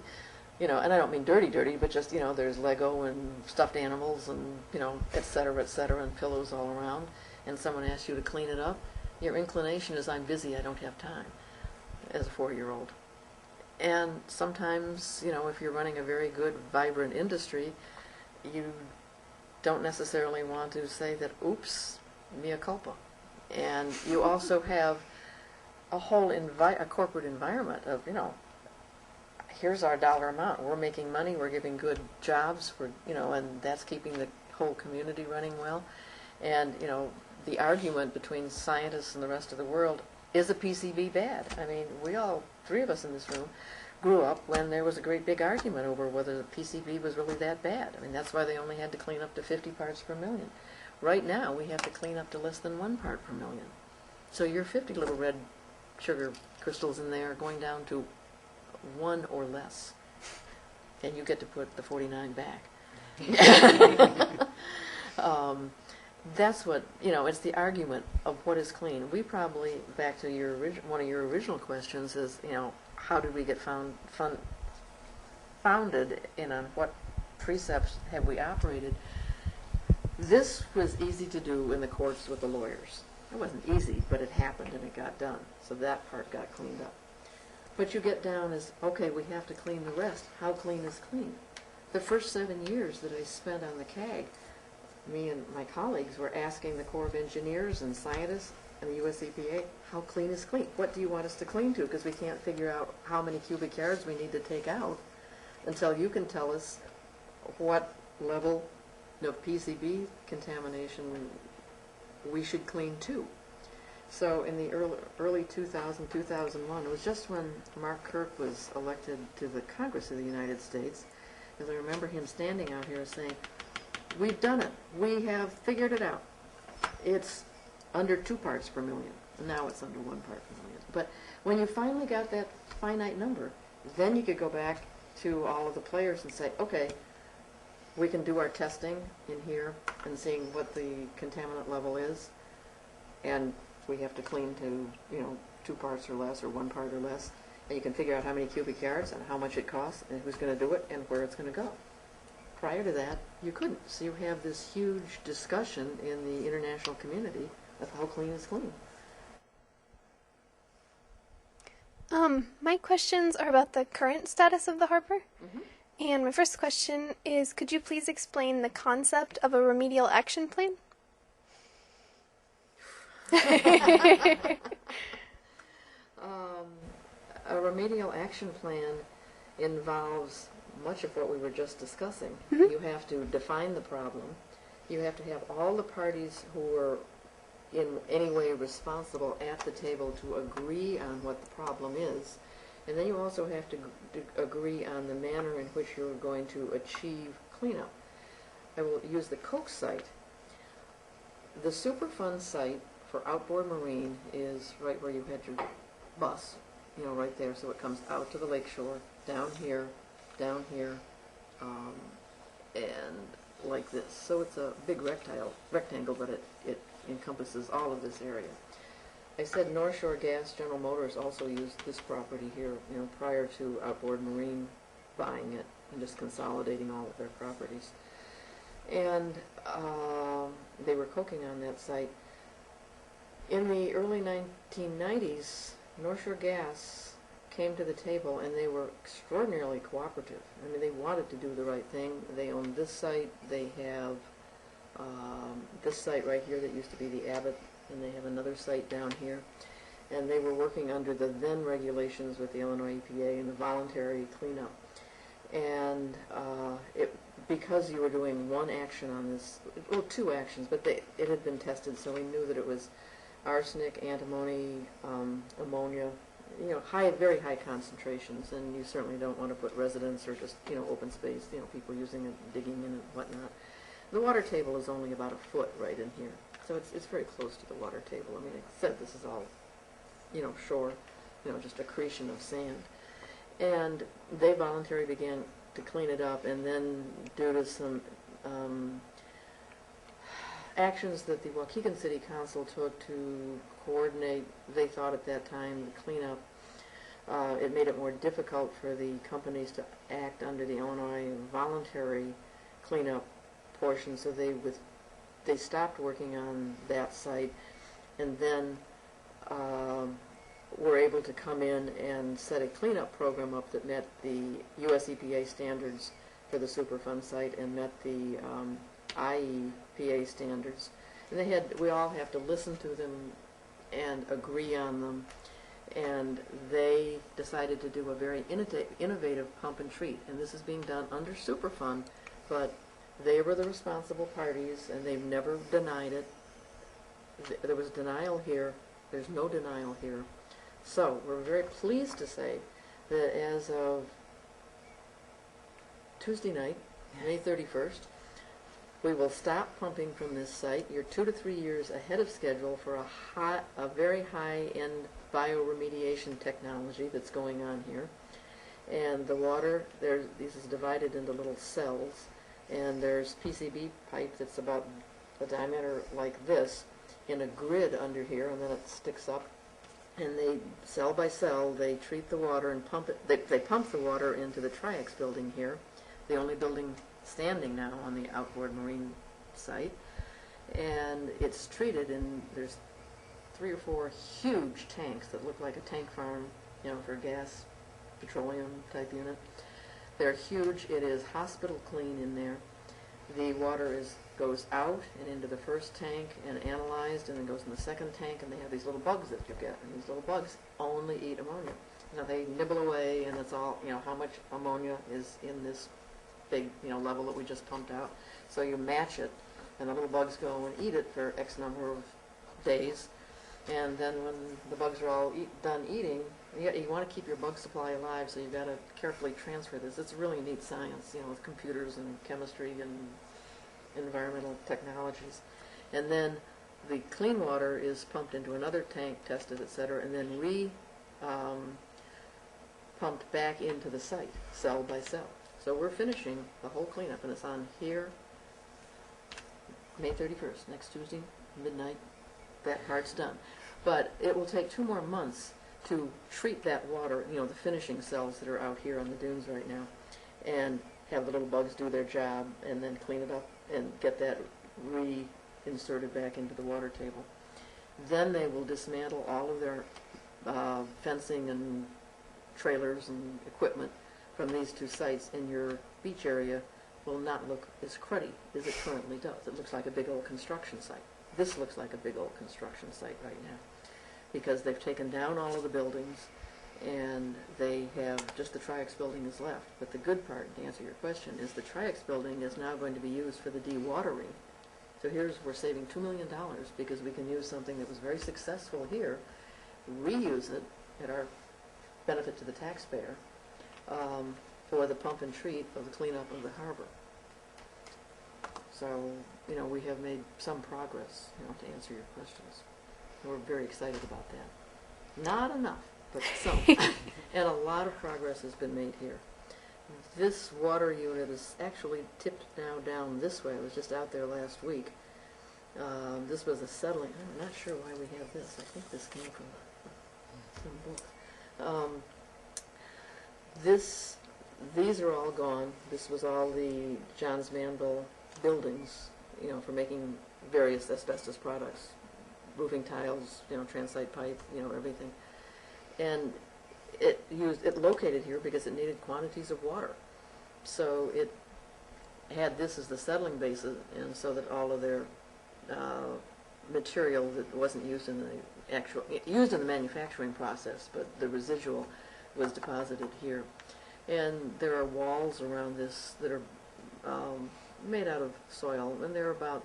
and I don't mean dirty, but just, there's Lego and stuffed animals and, et cetera, and pillows all around, and someone asks you to clean it up, your inclination is, I'm busy, I don't have time, as a 4-year-old. And sometimes, if you're running a very good, vibrant industry, you don't necessarily want to say that, oops, mea culpa. And you also have a whole a corporate environment of, here's our dollar amount. We're making money, we're giving good jobs, and that's keeping the whole community running well. And, the argument between scientists and the rest of the world, is a PCB bad? I mean, we all, 3 of us in this room, grew up when there was a great big argument over whether the PCB was really that bad. I mean, that's why they only had to clean up to 50 parts per million. Right now, we have to clean up to less than 1 part per million. So your 50 little red sugar crystals in there are going down to 1 or less. And you get to put the 49 back. That's what, it's the argument of what is clean. We probably, back to your one of your original questions is, how did we get founded and on what precepts have we operated? This was easy to do in the courts with the lawyers. It wasn't easy, but it happened and it got done. So that part got cleaned up. What you get down is, okay, we have to clean the rest. How clean is clean? the first 7 years that I spent on the CAG, me and my colleagues were asking the Corps of Engineers and scientists and the US EPA, how clean is clean? What do you want us to clean to? Because we can't figure out how many cubic yards we need to take out until you can tell us what level of PCB contamination we should clean to. So in the early 2000, 2001, it was just when Mark Kirk was elected to the Congress of the United States, because I remember him standing out here saying, we've done it. We have figured it out. It's under 2 parts per million. Now it's under 1 part per million. But when you finally got that finite number, then you could go back to all of the players and say, okay, we can do our testing in here and seeing what the contaminant level is, and we have to clean to, 2 parts or less or 1 part or less, and you can figure out how many cubic yards and how much it costs and who's going to do it and where it's going to go. Prior to that, you couldn't. So you have this huge discussion in the international community of how clean is clean. My questions are about the current status of the harbor. Mm-hmm. And my first question is, could you please explain the concept of a remedial action plan? A remedial action plan involves much of what we were just discussing. Mm-hmm. You have to define the problem. You have to have all the parties who are in any way responsible at the table to agree on what the problem is. And then you also have to agree on the manner in which you're going to achieve cleanup. I will use the Coke site. The Superfund site for outboard marine is right where you had your bus, right there. So it comes out to the lakeshore, down here, and like this. So it's a big rectangle, but it encompasses all of this area. I said North Shore Gas, General Motors also used this property here, prior to Outboard Marine buying it and just consolidating all of their properties. And they were coking on that site. In the early 1990s, North Shore Gas came to the table and they were extraordinarily cooperative. I mean, they wanted to do the right thing. They own this site. They have this site right here that used to be the Abbott, and they have another site down here. And they were working under the then regulations with the Illinois EPA and the voluntary cleanup. And because you were doing one action on this, well, 2 actions, but it had been tested, so we knew that it was arsenic, antimony, ammonia, very high concentrations, and you certainly don't want to put residents or just, open space, people using it, digging in and whatnot. The water table is only about 1 foot right in here, so it's very close to the water table. I mean, except this is all, shore, just accretion of sand. And they voluntarily began to clean it up, and then due to some actions that the Waukegan City Council took to coordinate, they thought at that time, the cleanup, it made it more difficult for the companies to act under the Illinois voluntary cleanup portion, so they stopped working on that site, and then were able to come in and set a cleanup program up that met the US EPA standards for the Superfund site and met the IEPA standards. And we all have to listen to them and agree on them. And they decided to do a very innovative pump and treat. And this is being done under Superfund, but they were the responsible parties, and they've never denied it. There was denial here. There's no denial here. So we're very pleased to say that as of Tuesday night, May 31st, we will stop pumping from this site. You're 2 to 3 years ahead of schedule for a very high-end bioremediation technology that's going on here. And the water, this is divided into little cells, and there's PCB pipe that's about a diameter like this in a grid under here, and then it sticks up. And they, cell by cell, they treat the water and pump it. They pump the water into the Triax building here, the only building standing now on the outboard marine site. And it's treated, and there's 3 or 4 huge tanks that look like a tank farm, for gas, petroleum type unit. They're huge. It is hospital clean in there. The water goes out and into the first tank and analyzed, and then goes in the second tank, and they have these little bugs that you get, and these little bugs only eat ammonia. Now they nibble away, and it's all, how much ammonia is in this big, level that we just pumped out. So you match it, and the little bugs go and eat it for X number of days, and then when the bugs are all done eating, you want to keep your bug supply alive, so you've got to carefully transfer this. It's really neat science, with computers and chemistry and environmental technologies. And then the clean water is pumped into another tank, tested, etc., and then pumped back into the site, cell by cell. So we're finishing the whole cleanup, and it's on here May 31st, next Tuesday, midnight. That part's done. But it will take 2 more months to treat that water, the finishing cells that are out here on the dunes right now, and have the little bugs do their job, and then clean it up and get that reinserted back into the water table. Then they will dismantle all of their fencing and trailers and equipment from these 2 sites, and your beach area will not look as cruddy as it currently does. It looks like a big old construction site. This looks like a big old construction site right now, because they've taken down all of the buildings, and they have just the Tri-X building is left. But the good part, to answer your question, is the Tri-X building is now going to be used for the dewatering. So we're saving $2 million because we can use something that was very successful here, reuse it at our benefit to the taxpayer, for the pump and treat of the cleanup of the harbor. So, we have made some progress, to answer your questions. We're very excited about that. Not enough, but some. And a lot of progress has been made here. This water unit is actually tipped now down this way. I was just out there last week. This was a settling. I'm not sure why we have this. I think this came from some book. These are all gone. This was all the Johns Manville buildings, for making various asbestos products, roofing tiles, transite pipe, everything. And it located here because it needed quantities of water. So it had this as the settling basin, and so that all of their material that wasn't used in the manufacturing process, but the residual was deposited here. And there are walls around this that are made out of soil, and they're about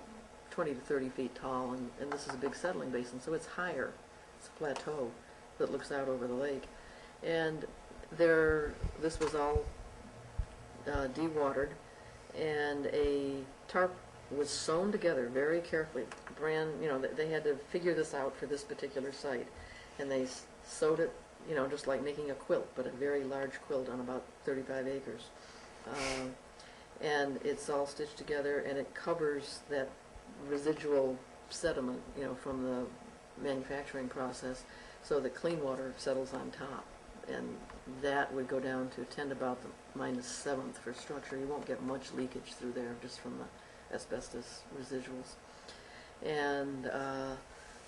20 to 30 feet tall, and this is a big settling basin, so it's higher. It's a plateau that looks out over the lake. And this was all dewatered, and a tarp was sewn together very carefully. They had to figure this out for this particular site, and they sewed it, just like making a quilt, but a very large quilt on about 35 acres. And it's all stitched together, and it covers that residual sediment, from the manufacturing process, so that clean water settles on top. And that would go down to tend about the -7th for structure. You won't get much leakage through there just from the asbestos residuals. And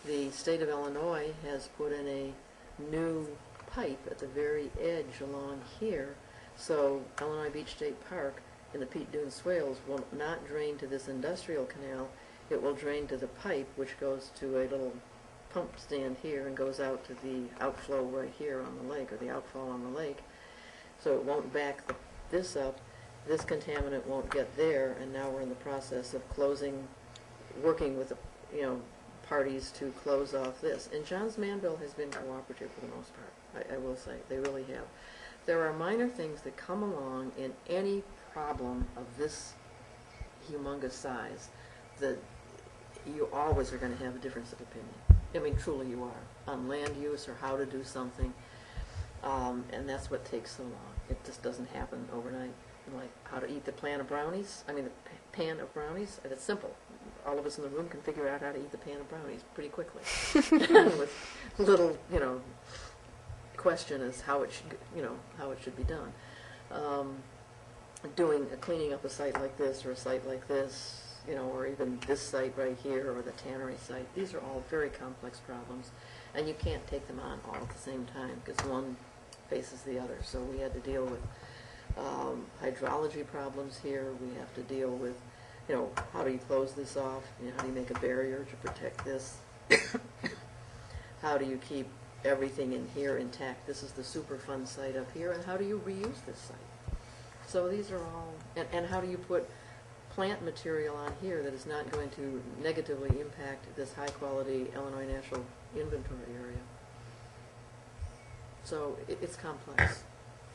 the state of Illinois has put in a new pipe at the very edge along here, so Illinois Beach State Park and the Peat Dune Swales will not drain to this industrial canal. It will drain to the pipe, which goes to a little pump stand here and goes out to the outflow right here on the lake, or the outfall on the lake. So it won't back this up. This contaminant won't get there, and now we're in the process of working with the, parties to close off this. And Johns Manville has been cooperative for the most part, I will say. They really have. There are minor things that come along in any problem of this humongous size that you always are going to have a difference of opinion. I mean, truly you are, on land use or how to do something, and that's what takes so long. It just doesn't happen overnight. Like how to eat the pan of brownies, pan of brownies, and it's simple. All of us in the room can figure out how to eat the pan of brownies pretty quickly. With little, question as how it should be done. Cleaning up a site like this or a site like this, or even this site right here or the tannery site. These are all very complex problems, and you can't take them on all at the same time because one faces the other. So we had to deal with hydrology problems here. We have to deal with, how do you close this off? How do you make a barrier to protect this? How do you keep everything in here intact? This is the Superfund site up here, and how do you reuse this site? So these are all, and how do you put plant material on here that is not going to negatively impact this high-quality Illinois Natural Inventory area? So it's complex.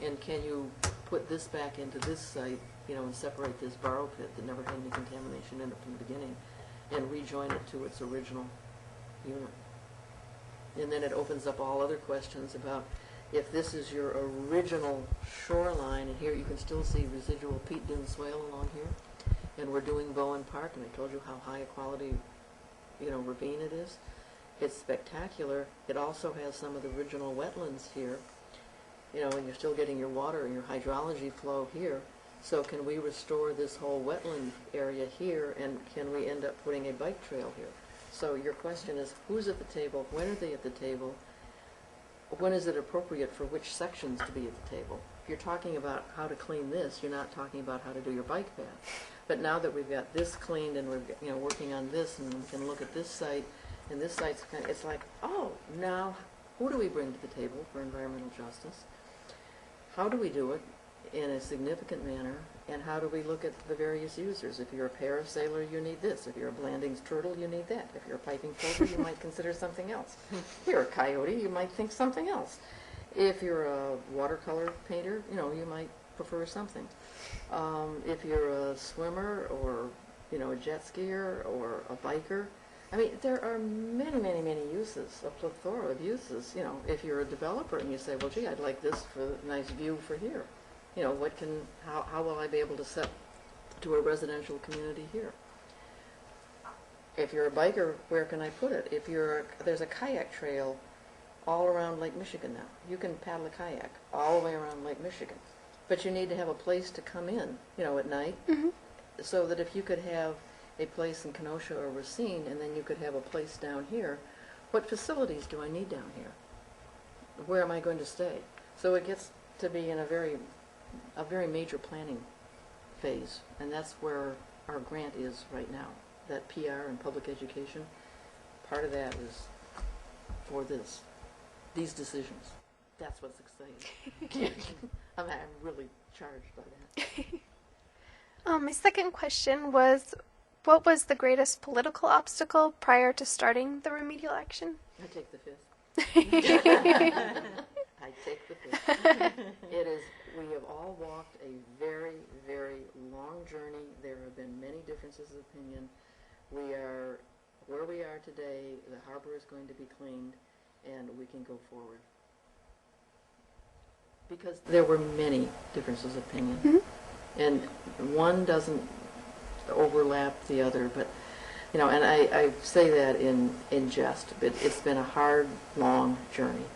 And can you put this back into this site, and separate this borrow pit that never had any contamination in it from the beginning, and rejoin it to its original unit? And then it opens up all other questions about if this is your original shoreline, and here you can still see residual peat dune swale along here, and we're doing Bowen Park, and I told you how high a quality, ravine it is. It's spectacular. It also has some of the original wetlands here, and you're still getting your water and your hydrology flow here. So can we restore this whole wetland area here, and can we end up putting a bike trail here? So your question is, who's at the table? When are they at the table? When is it appropriate for which sections to be at the table? If you're talking about how to clean this, you're not talking about how to do your bike path. But now that we've got this cleaned and we're working on this, and we can look at this site, and this site's it's like, oh, now who do we bring to the table for environmental justice? How do we do it in a significant manner, and how do we look at the various users? If you're a parasailer, you need this. If you're a Blandings turtle, you need that. If you're a piping plover, you might consider something else. If you're a coyote, you might think something else. If you're a watercolor painter, you might prefer something. If you're a swimmer or, a jet skier or a biker, I mean, there are many, many, many uses, a plethora of uses. If you're a developer and you say, well, gee, I'd like this for a nice view for here. How will I be able to set to a residential community here? If you're a biker, where can I put it? There's a kayak trail all around Lake Michigan now. You can paddle a kayak all the way around Lake Michigan. But you need to have a place to come in, at night, so that if you could have a place in Kenosha or Racine, and then you could have a place down here, what facilities do I need down here? Where am I going to stay? So it gets to be in a very major planning phase, and that's where our grant is right now. That PR and public education, part of that is for these decisions. That's what's exciting. I'm really charged by that. My second question was, what was the greatest political obstacle prior to starting the remedial action? I take the fifth. I take the fifth. We have all walked a very, very long journey. There have been many differences of opinion. We are where we are today. The harbor is going to be cleaned, and we can go forward. Because there were many differences of opinion. And one doesn't overlap the other, but, and I say that in jest, but it's been a hard, long journey.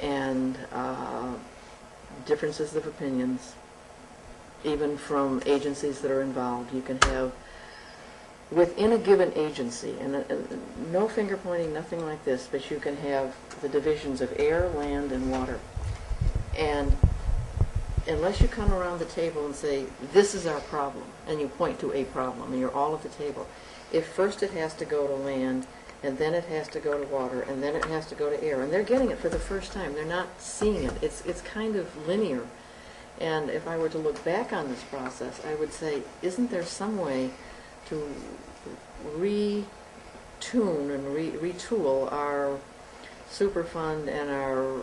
And differences of opinions, even from agencies that are involved. You can have, within a given agency, and no finger pointing, nothing like this, but you can have the divisions of air, land, and water. And unless you come around the table and say, this is our problem, and you point to a problem, and you're all at the table, if first it has to go to land, and then it has to go to water, and then it has to go to air, and they're getting it for the first time, they're not seeing it, it's kind of linear. And if I were to look back on this process, I would say, isn't there some way to retune and retool our Superfund and our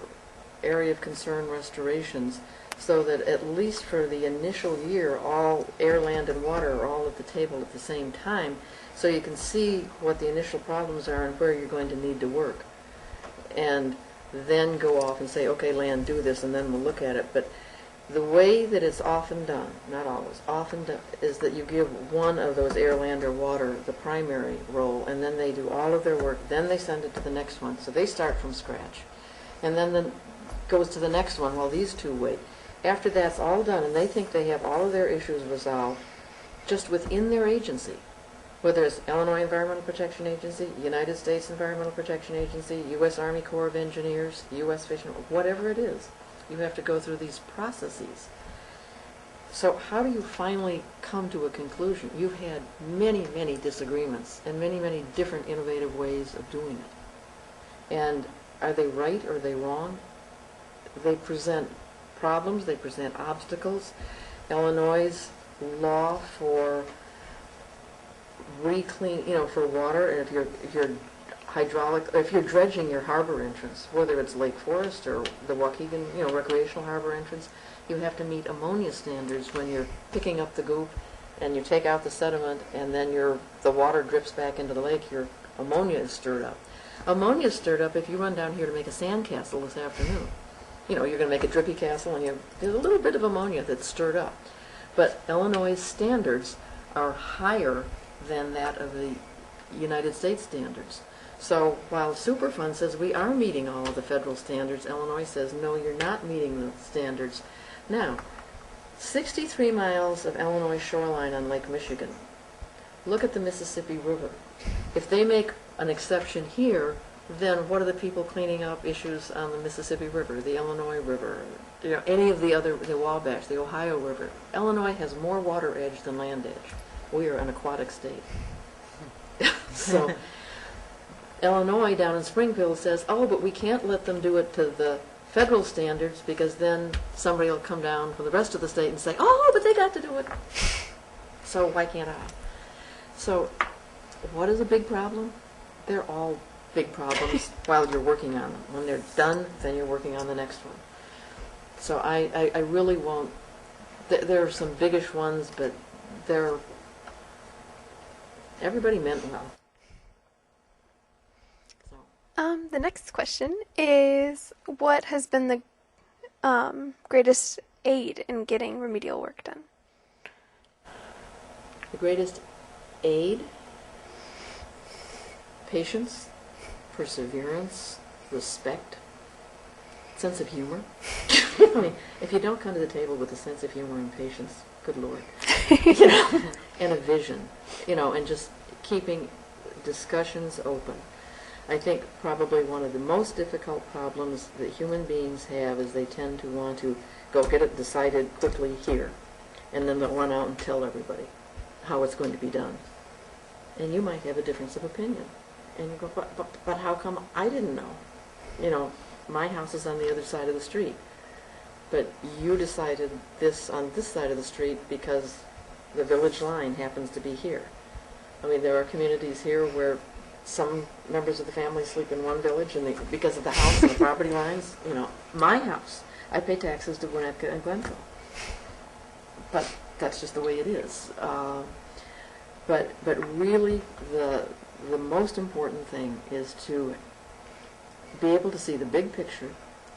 area of concern restorations so that at least for the initial year, all air, land, and water are all at the table at the same time, so you can see what the initial problems are and where you're going to need to work. And then go off and say, okay, land, do this, and then we'll look at it. But the way that it's often done, not always, often done, is that you give one of those air, land, or water the primary role, and then they do all of their work, then they send it to the next one. So they start from scratch. And then goes to the next one while these two wait. After that's all done, and they think they have all of their issues resolved just within their agency, whether it's Illinois Environmental Protection Agency, United States Environmental Protection Agency, U.S. Army Corps of Engineers, U.S. Fish and whatever it is, you have to go through these processes. So how do you finally come to a conclusion? You've had many, many disagreements and many, many different innovative ways of doing it. And are they right or are they wrong? They present problems, they present obstacles. Illinois' law for for water, and if you're hydraulic, if you're dredging your harbor entrance, whether it's Lake Forest or the Waukegan, recreational harbor entrance, you have to meet ammonia standards when you're picking up the goop and you take out the sediment and then the water drips back into the lake, your ammonia is stirred up. Ammonia is stirred up if you run down here to make a sand castle this afternoon. You're going to make a drippy castle and there's a little bit of ammonia that's stirred up. But Illinois standards are higher than that of the United States standards. So while Superfund says we are meeting all of the federal standards, Illinois says, no, you're not meeting the standards. Now, 63 miles of Illinois shoreline on Lake Michigan. Look at the Mississippi River. If they make an exception here, then what are the people cleaning up issues on the Mississippi River, the Illinois River, any of the other, the Wabash, the Ohio River? Illinois has more water edge than land edge. We are an aquatic state. So Illinois down in Springfield says, oh, but we can't let them do it to the federal standards because then somebody will come down from the rest of the state and say, oh, but they got to do it. So why can't I? So what is a big problem? They're all big problems while you're working on them. When they're done, then you're working on the next one. So I really won't, there are some biggish ones, but everybody meant well. The next question is, what has been the greatest aid in getting remedial work done? The greatest aid? Patience, perseverance, respect, sense of humor. I mean, if you don't come to the table with a sense of humor and patience, good Lord. And a vision, and just keeping discussions open. I think probably one of the most difficult problems that human beings have is they tend to want to go get it decided quickly here, and then they'll run out and tell everybody how it's going to be done. And you might have a difference of opinion. And you go, but how come I didn't know? My house is on the other side of the street. But you decided this on this side of the street because the village line happens to be here. I mean, there are communities here where some members of the family sleep in one village and because of the house and the property lines. My house, I pay taxes to Winnetka and Glencoe. But that's just the way it is. But really, the most important thing is to be able to see the big picture,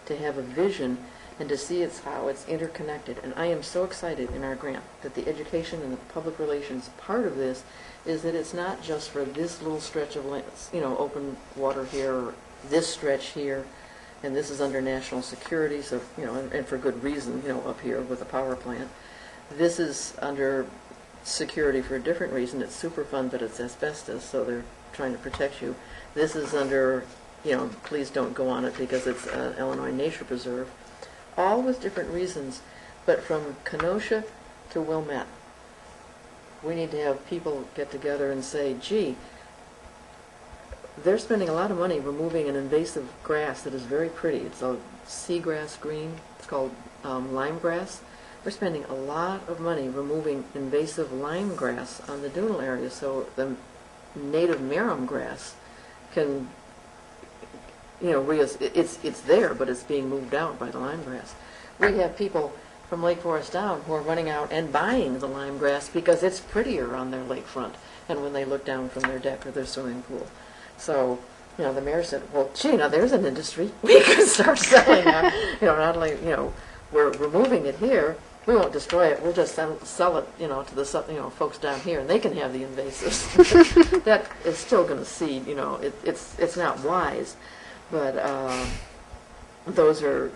to have a vision, and to see how it's interconnected. And I am so excited in our grant that the education and the public relations part of this is that it's not just for this little stretch of land, open water here, or this stretch here, and this is under national security, so, and for good reason, up here with a power plant. This is under security for a different reason. It's Superfund, but it's asbestos, so they're trying to protect you. This is under, please don't go on it because it's an Illinois Nature Preserve. All with different reasons, but from Kenosha to Wilmette, we need to have people get together and say, gee, they're spending a lot of money removing an invasive grass that is very pretty. It's a seagrass green. It's called lime grass. We're spending a lot of money removing invasive lime grass on the dунal area so the native marum grass can, it's there, but it's being moved out by the lime grass. We have people from Lake Forest down who are running out and buying the lime grass because it's prettier on their lakefront and when they look down from their deck or their swimming pool. So, the mayor said, well, gee, now there's an industry. We could start selling that. Not only, we're removing it here, we won't destroy it, we'll just sell it, to the folks down here, and they can have the invasives. That is still going to seed, it's not wise, but those are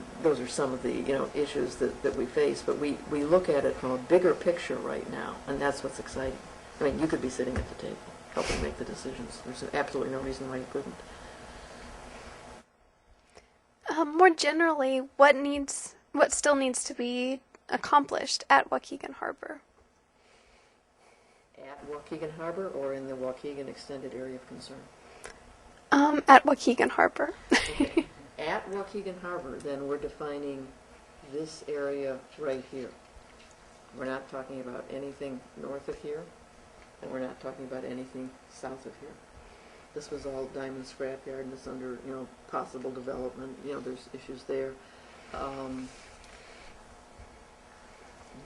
some of the issues that we face. But we look at it from a bigger picture right now, and that's what's exciting. I mean, you could be sitting at the table helping make the decisions. There's absolutely no reason why you couldn't. More generally, what still needs to be accomplished at Waukegan Harbor? At Waukegan Harbor or in the Waukegan extended area of concern? At Waukegan Harbor. Okay. At Waukegan Harbor, then we're defining this area right here. We're not talking about anything north of here, and we're not talking about anything south of here. This was all Diamond Scrapyard, and it's under, possible development. There's issues there.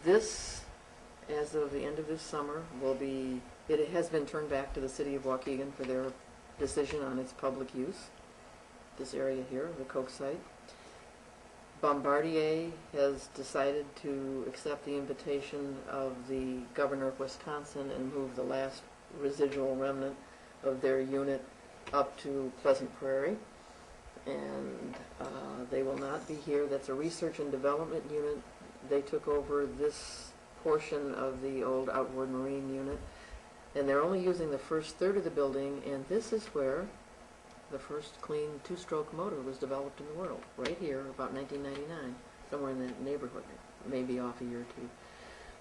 This, as of the end of this summer, it has been turned back to the city of Waukegan for their decision on its public use. This area here, the Coke site. Bombardier has decided to accept the invitation of the governor of Wisconsin and move the last residual remnant of their unit up to Pleasant Prairie. And they will not be here. That's a research and development unit. They took over this portion of the old outward marine unit, and they're only using the first third of the building, and this is where the first clean two-stroke motor was developed in the world, right here, about 1999, somewhere in that neighborhood, maybe off a year or two.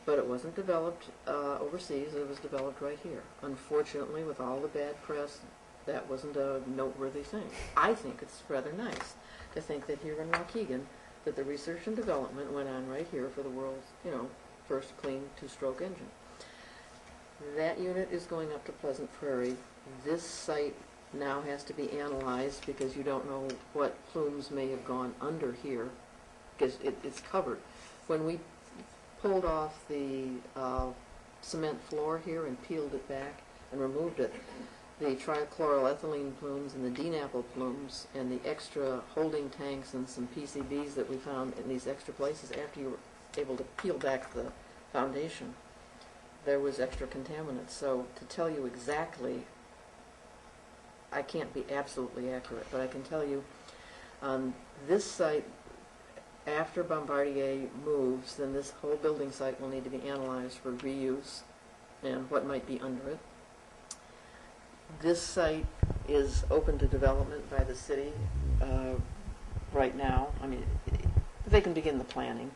But it wasn't developed overseas, it was developed right here. Unfortunately, with all the bad press, that wasn't a noteworthy thing. I think it's rather nice to think that here in Waukegan, that the research and development went on right here for the world's, first clean two-stroke engine. That unit is going up to Pleasant Prairie. This site now has to be analyzed because you don't know what plumes may have gone under here because it's covered. When we pulled off the cement floor here and peeled it back and removed it, the trichloroethylene plumes and the DNAPL plumes and the extra holding tanks and some PCBs that we found in these extra places after you were able to peel back the foundation, there was extra contaminants. So to tell you exactly, I can't be absolutely accurate, but I can tell you on this site, after Bombardier moves, then this whole building site will need to be analyzed for reuse and what might be under it. This site is open to development by the city right now. I mean, they can begin the planning.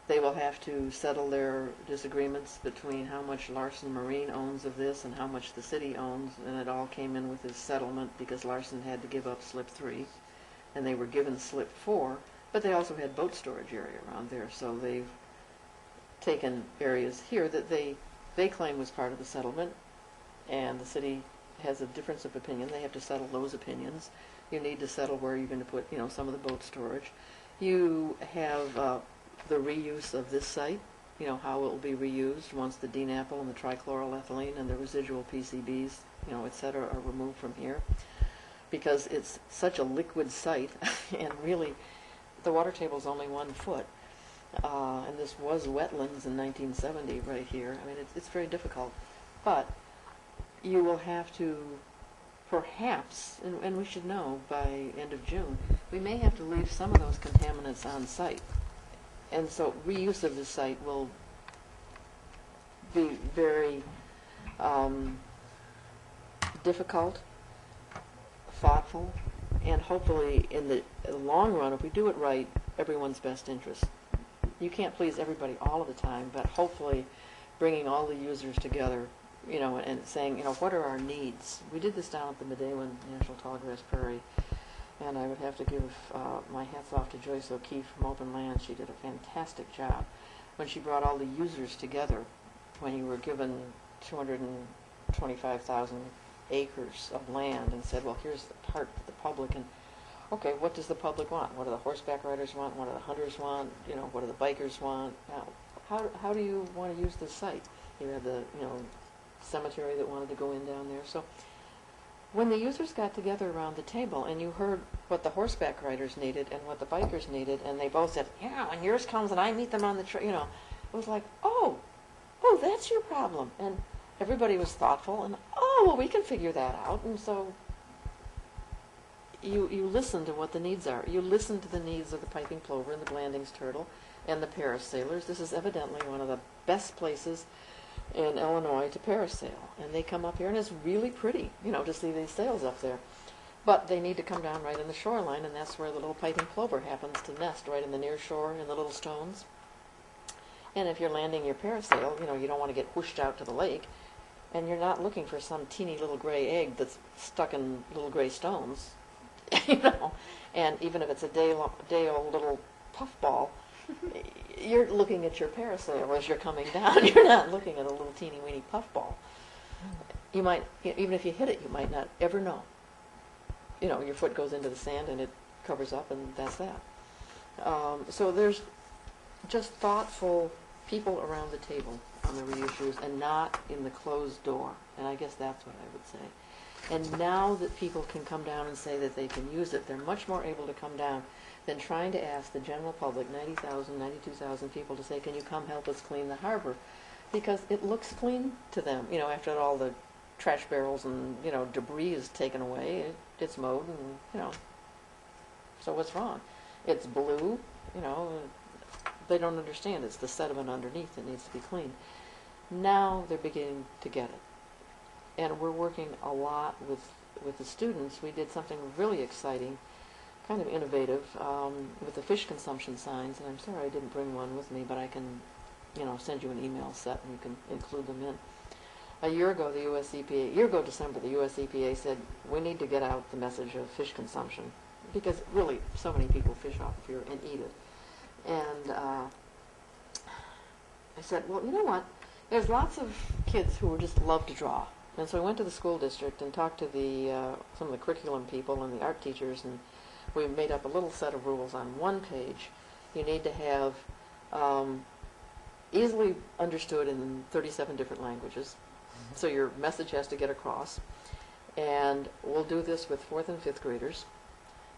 They will have to settle their disagreements between how much Larson Marine owns of this and how much the city owns, and it all came in with this settlement because Larson had to give up slip 3, and they were given slip 4, but they also had boat storage area around there, so they've taken areas here that they claim was part of the settlement, and the city has a difference of opinion. They have to settle those opinions. You need to settle where you're going to put, some of the boat storage. You have the reuse of this site, how it will be reused once the DNAPL and the trichloroethylene and the residual PCBs, et cetera, are removed from here. Because it's such a liquid site, and really, the water table is only 1 foot. And this was wetlands in 1970 right here. I mean, it's very difficult. But you will have to, perhaps, and we should know by end of June, we may have to leave some of those contaminants on site. And so reuse of the site will be very difficult, thoughtful, and hopefully in the long run, if we do it right, everyone's best interest. You can't please everybody all of the time, but hopefully bringing all the users together, and saying, what are our needs? We did this down at the Medewan National Tallgrass Prairie, and I would have to give my hats off to Joyce O'Keefe from Open Land. She did a fantastic job when she brought all the users together when you were given 225,000 acres of land and said, well, here's the part for the public, and okay, what does the public want? What do the horseback riders want? What do the hunters want? What do the bikers want? Now, how do you want to use this site? You have the, cemetery that wanted to go in down there. So when the users got together around the table and you heard what the horseback riders needed and what the bikers needed, and they both said, yeah, when yours comes and I meet them on the trail, it was like, oh, that's your problem. And everybody was thoughtful, and well, we can figure that out. And so you listen to what the needs are. You listen to the needs of the piping plover and the Blandings turtle and the parasailers. This is evidently one of the best places in Illinois to parasail, and they come up here, and it's really pretty, to see these sails up there. But they need to come down right in the shoreline, and that's where the little piping plover happens to nest, right in the near shore in the little stones. And if you're landing your parasail, you don't want to get whooshed out to the lake, and you're not looking for some teeny little gray egg that's stuck in little gray stones, And even if it's a day-old little puffball, you're looking at your parasail as you're coming down. You're not looking at a little teeny-weeny puffball. You might, even if you hit it, you might not ever know. Your foot goes into the sand and it covers up, and that's that. So there's just thoughtful people around the table on the reissues, and not in the closed door. And I guess that's what I would say. And now that people can come down and say that they can use it, they're much more able to come down than trying to ask the general public, 90,000, 92,000 people, to say, can you come help us clean the harbor? Because it looks clean to them, after all the trash barrels and, debris is taken away, it's mowed, and, so what's wrong? It's blue, they don't understand. It's the sediment underneath that needs to be cleaned. Now they're beginning to get it. And we're working a lot with the students. We did something really exciting, kind of innovative, with the fish consumption signs. And I'm sorry I didn't bring one with me, but I can, send you an email set and you can include them in. A year ago, December, the U.S. EPA said, we need to get out the message of fish consumption, because really so many people fish off of here and eat it. And I said, well, you know what? There's lots of kids who just love to draw. And so I went to the school district and talked to some of the curriculum people and the art teachers, and we made up a little set of rules on one page. You need to have easily understood in 37 different languages. So your message has to get across. And we'll do this with 4th and 5th graders,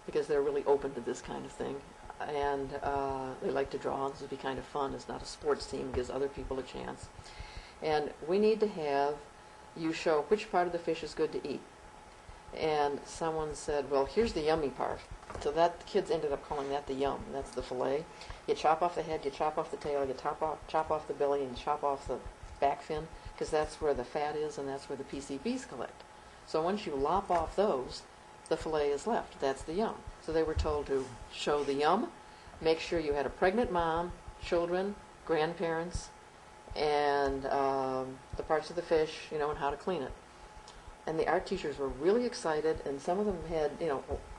because they're really open to this kind of thing. And they like to draw, and this would be kind of fun. It's not a sports team. It gives other people a chance. And we need to have you show which part of the fish is good to eat. And someone said, well, here's the yummy part. So that the kids ended up calling that the yum. That's the fillet. You chop off the head, you chop off the tail, you chop off the belly, and chop off the back fin, because that's where the fat is and that's where the PCBs collect. So once you lop off those, the fillet is left. That's the yum. So they were told to show the yum, make sure you had a pregnant mom, children, grandparents, and the parts of the fish, and how to clean it. And the art teachers were really excited, and some of them had,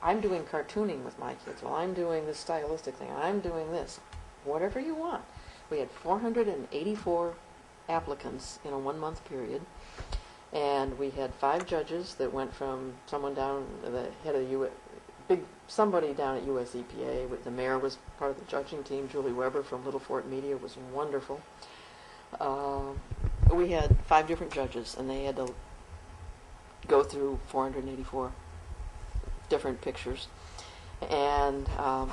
I'm doing cartooning with my kids. Well, I'm doing this stylistic thing. I'm doing this. Whatever you want. We had 484 applicants in a 1-month period, and we had 5 judges that went from someone down, the head of the somebody down at US EPA. The mayor was part of the judging team. Julie Weber from Little Fort Media was wonderful. We had 5 different judges, and they had to go through 484 different pictures. And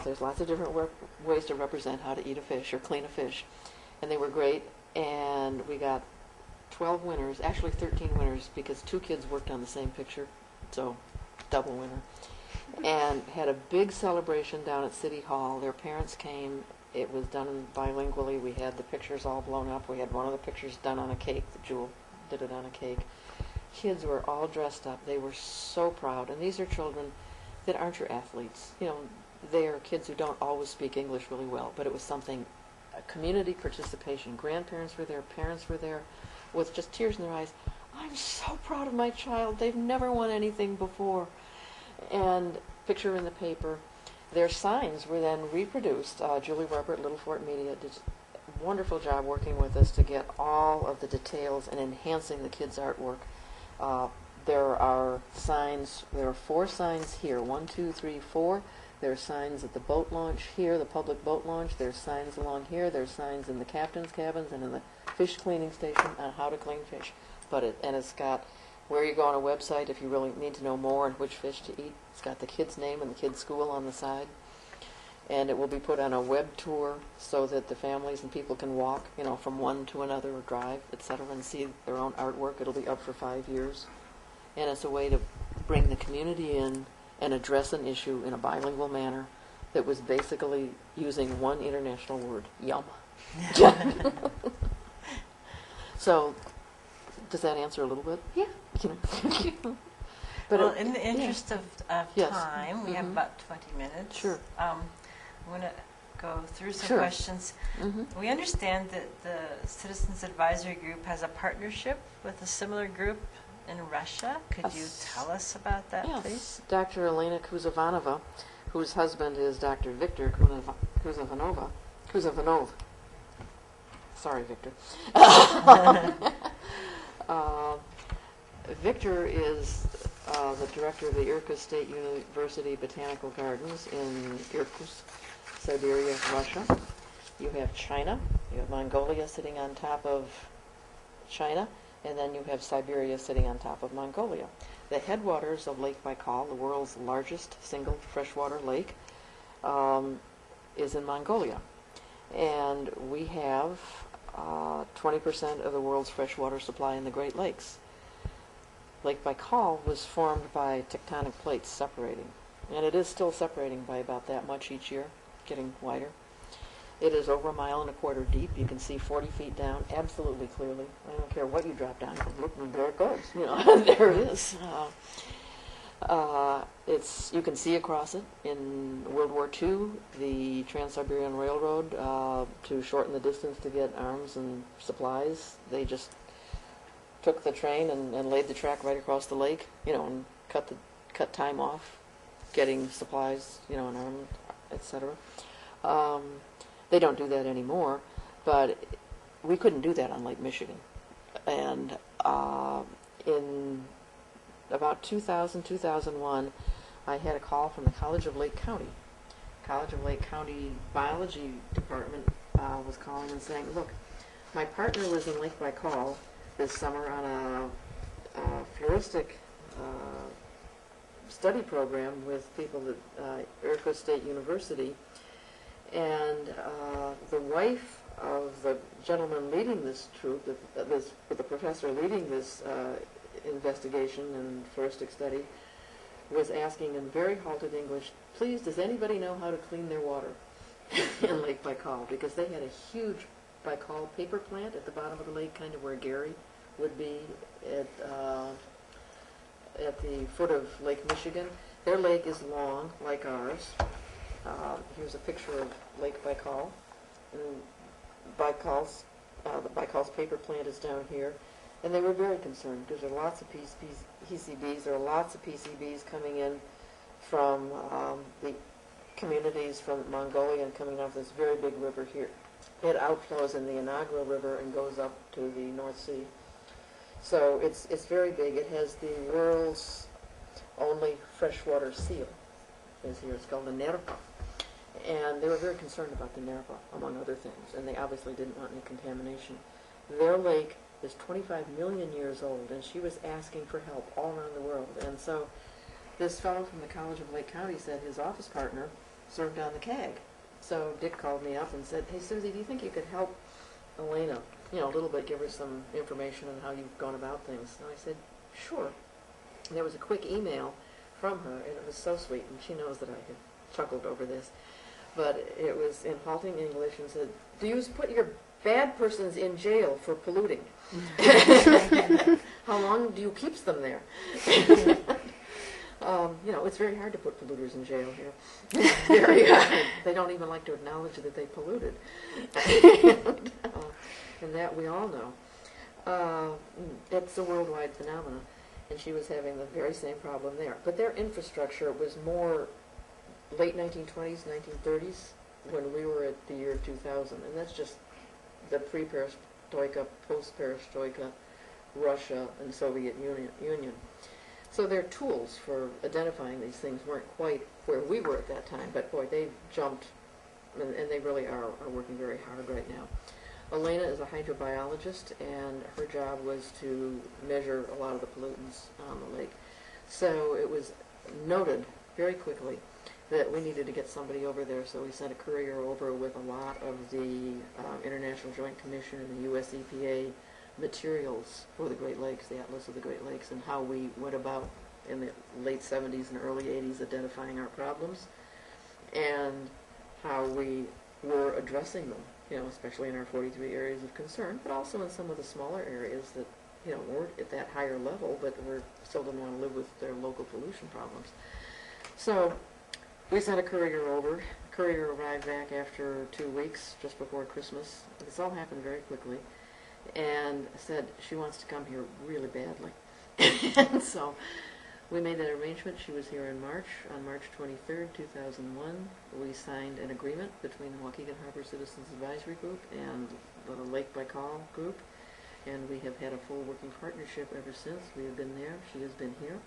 there's lots of different ways to represent how to eat a fish or clean a fish. And they were great, and we got 12 winners, actually 13 winners, because 2 kids worked on the same picture, so double winner. And had a big celebration down at City Hall. Their parents came. It was done bilingually. We had the pictures all blown up. We had one of the pictures done on a cake. Jewel did it on a cake. Kids were all dressed up. They were so proud. And these are children that aren't your athletes. They are kids who don't always speak English really well, but it was something, a community participation. Grandparents were there, parents were there, with just tears in their eyes. I'm so proud of my child. They've never won anything before. And picture in the paper. Their signs were then reproduced. Julie Weber at Little Fort Media did a wonderful job working with us to get all of the details and enhancing the kids' artwork. There are signs. There are 4 signs here. 1, 2, 3, 4. There are signs at the boat launch here, the public boat launch. There's signs along here. There's signs in the captain's cabins and in the fish cleaning station on how to clean fish. And it's got where you go on a website if you really need to know more and which fish to eat. It's got the kid's name and the kid's school on the side. And it will be put on a web tour so that the families and people can walk, from one to another or drive, etc., and see their own artwork. It'll be up for 5 years. And it's a way to bring the community in and address an issue in a bilingual manner that was basically using one international word, yum. So, does that answer a little bit? Yeah. But Well, it- in the interest of Yes. time, we have Mhm. about 20 minutes. Sure. I'm going to go through some Sure. questions. Mhm. We understand that the Citizens Advisory Group has a partnership with a similar group in Russia. Could you Yes. tell us about that, please? Yes, Dr. Elena Kuzavanova, whose husband is Dr. Victor Kuzavanov. Sorry, Victor. Uh, Victor is the director of the Irkutsk State University Botanical Gardens in Irkutsk, Siberia, Russia. You have China, you have Mongolia sitting on top of China, and then you have Siberia sitting on top of Mongolia. The headwaters of Lake Baikal, the world's largest single freshwater lake, is in Mongolia. And we have 20% of the world's freshwater supply in the Great Lakes. Lake Baikal was formed by tectonic plates separating, and it is still separating by about that much each year, getting wider. It is over 1.25 miles deep. You can see 40 feet down absolutely clearly. I don't care what you drop down. Look, there it goes. You know, there it is. You can see across it. In World War II, the Trans-Siberian Railroad, to shorten the distance to get arms and supplies, they just took the train and laid the track right across the lake, you know, and cut time off getting supplies, you know, and arms, etc. They don't do that anymore, but we couldn't do that on Lake Michigan. And in about 2000, 2001, I had a call from the College of Lake County. College of Lake County Biology Department was calling and saying, look, my partner was in Lake Baikal this summer on a floristic study program with people at Irkutsk State University, and the wife of the gentleman leading this troop, the professor leading this investigation and floristic study, was asking in very halted English, please, does anybody know how to clean their water in Lake Baikal? Because they had a huge Baikal paper plant at the bottom of the lake, kind of where Gary would be at the foot of Lake Michigan. Their lake is long, like ours. Here's a picture of Lake Baikal. And the Baikal's paper plant is down here. And they were very concerned because there are lots of PCBs. There are lots of PCBs coming in from the communities from Mongolia and coming off this very big river here. It outflows in the Inagra River and goes up to the North Sea. So it's very big. It has the world's only freshwater seal. Is here. It's called the Nerpa. And they were very concerned about the Nerpa, among other things, and they obviously didn't want any contamination. Their lake is 25 million years old, and she was asking for help all around the world. And so this fellow from the College of Lake County said his office partner served on the CAG. So Dick called me up and said, hey, Susie, do you think you could help Elena, you know, a little bit, give her some information on how you've gone about things? And I said, sure. And there was a quick email from her, and it was so sweet, and she knows that I had chuckled over this. But it was in halting English and said, do you put your bad persons in jail for polluting? How long do you keep them there? You know, it's very hard to put polluters in jail here. Very hard. They don't even like to acknowledge that they polluted. And that we all know. It's a worldwide phenomenon. And she was having the very same problem there. But their infrastructure was more late 1920s, 1930s, when we were at the year 2000. And that's just the pre-perestroika, post-perestroika, Russia, and Soviet Union. So their tools for identifying these things weren't quite where we were at that time. But boy, they've jumped, and they really are working very hard right now. Elena is a hydrobiologist, and her job was to measure a lot of the pollutants on the lake. So it was noted very quickly that we needed to get somebody over there, so we sent a courier over with a lot of the International Joint Commission and the US EPA materials for the Great Lakes, the Atlas of the Great Lakes, and how we went about in the late 70s and early 80s identifying our problems, and how we were addressing them, you know, especially in our 43 areas of concern, but also in some of the smaller areas that, weren't at that higher level, but still didn't want to live with their local pollution problems. So we sent a courier over. Courier arrived back after 2 weeks, just before Christmas. This all happened very quickly, and said she wants to come here really badly. And so we made that arrangement. She was here in March. On March 23rd, 2001, we signed an agreement between the Waukegan Harbor Citizens Advisory Group and the Lake by Call group, and we have had a full working partnership ever since. We have been there. She has been here.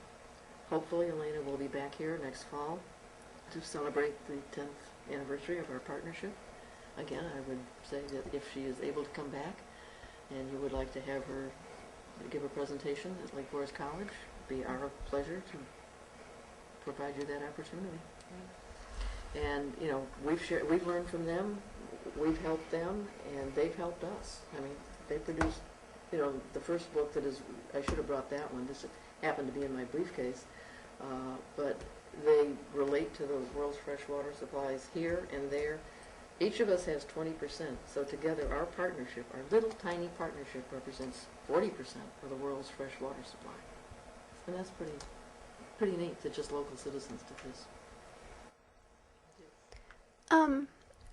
Hopefully, Elena will be back here next fall to celebrate the 10th anniversary of our partnership. Again, I would say that if she is able to come back and you would like to have her give a presentation at Lake Forest College, it'd be our pleasure to provide you that opportunity. And we've learned from them, we've helped them, and they've helped us. I mean, they produced, the first book that is, I should have brought that one. This happened to be in my briefcase, but they relate to the world's freshwater supplies here and there. Each of us has 20%, so together our partnership, our little tiny partnership, represents 40% of the world's freshwater supply. And that's pretty neat that just local citizens did this.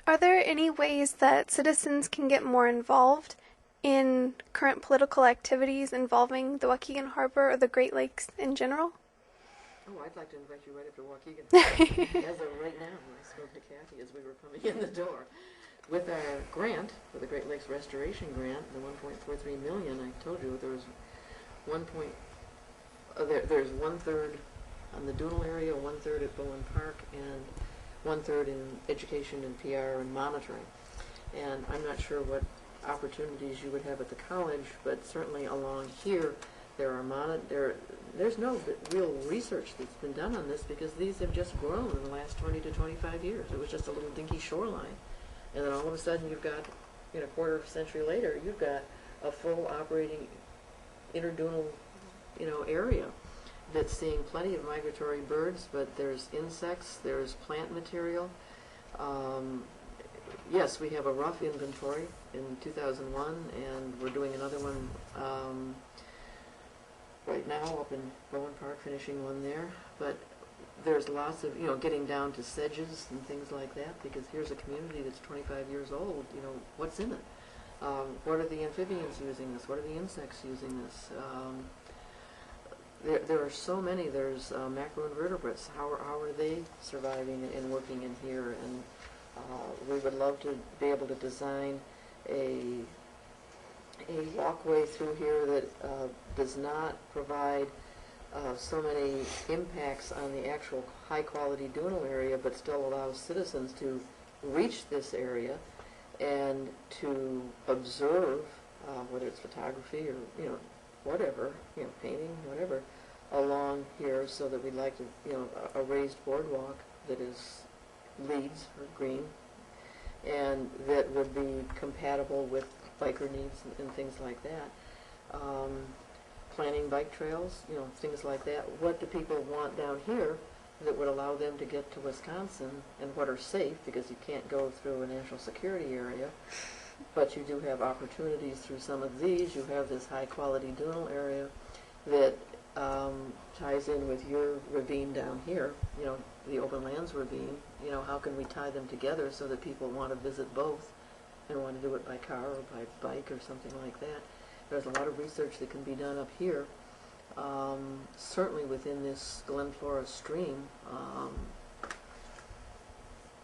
Are there any ways that citizens can get more involved in current political activities involving the Waukegan Harbor or the Great Lakes in general? Oh, I'd like to invite you right up to Waukegan. As of right now, I spoke to Kathy as we were coming in the door. With our grant, for the Great Lakes Restoration Grant, the $1.43 million, I told you there was there's 1/3 on the Doodle area, 1/3 at Bowen Park, and 1/3 in education and PR and monitoring. And I'm not sure what opportunities you would have at the college, but certainly along here, there's no real research that's been done on this because these have just grown in the last 20 to 25 years. It was just a little dinky shoreline. And then all of a sudden you've got, a quarter of a century later, you've got a full operating interdunal, area that's seeing plenty of migratory birds, but there's insects, there's plant material. Yes, we have a rough inventory in 2001, and we're doing another one right now up in Bowen Park, finishing one there. But there's lots of, getting down to sedges and things like that, because here's a community that's 25 years old. What's in it? What are the amphibians using this? What are the insects using this? There are so many. There's macroinvertebrates. How are they surviving and working in here? And we would love to be able to design a walkway through here that does not provide so many impacts on the actual high-quality dunal area, but still allows citizens to reach this area and to observe, whether it's photography or whatever, painting, whatever, along here, so that we'd like to, a raised boardwalk that is leads or green, and that would be compatible with biker needs and things like that. Planning bike trails, things like that. What do people want down here that would allow them to get to Wisconsin, and what are safe, because you can't go through a national security area, but you do have opportunities through some of these. You have this high-quality dunal area that ties in with your ravine down here, the open lands ravine. How can we tie them together so that people want to visit both and want to do it by car or by bike or something like that? There's a lot of research that can be done up here. Certainly within this Glen Flora stream,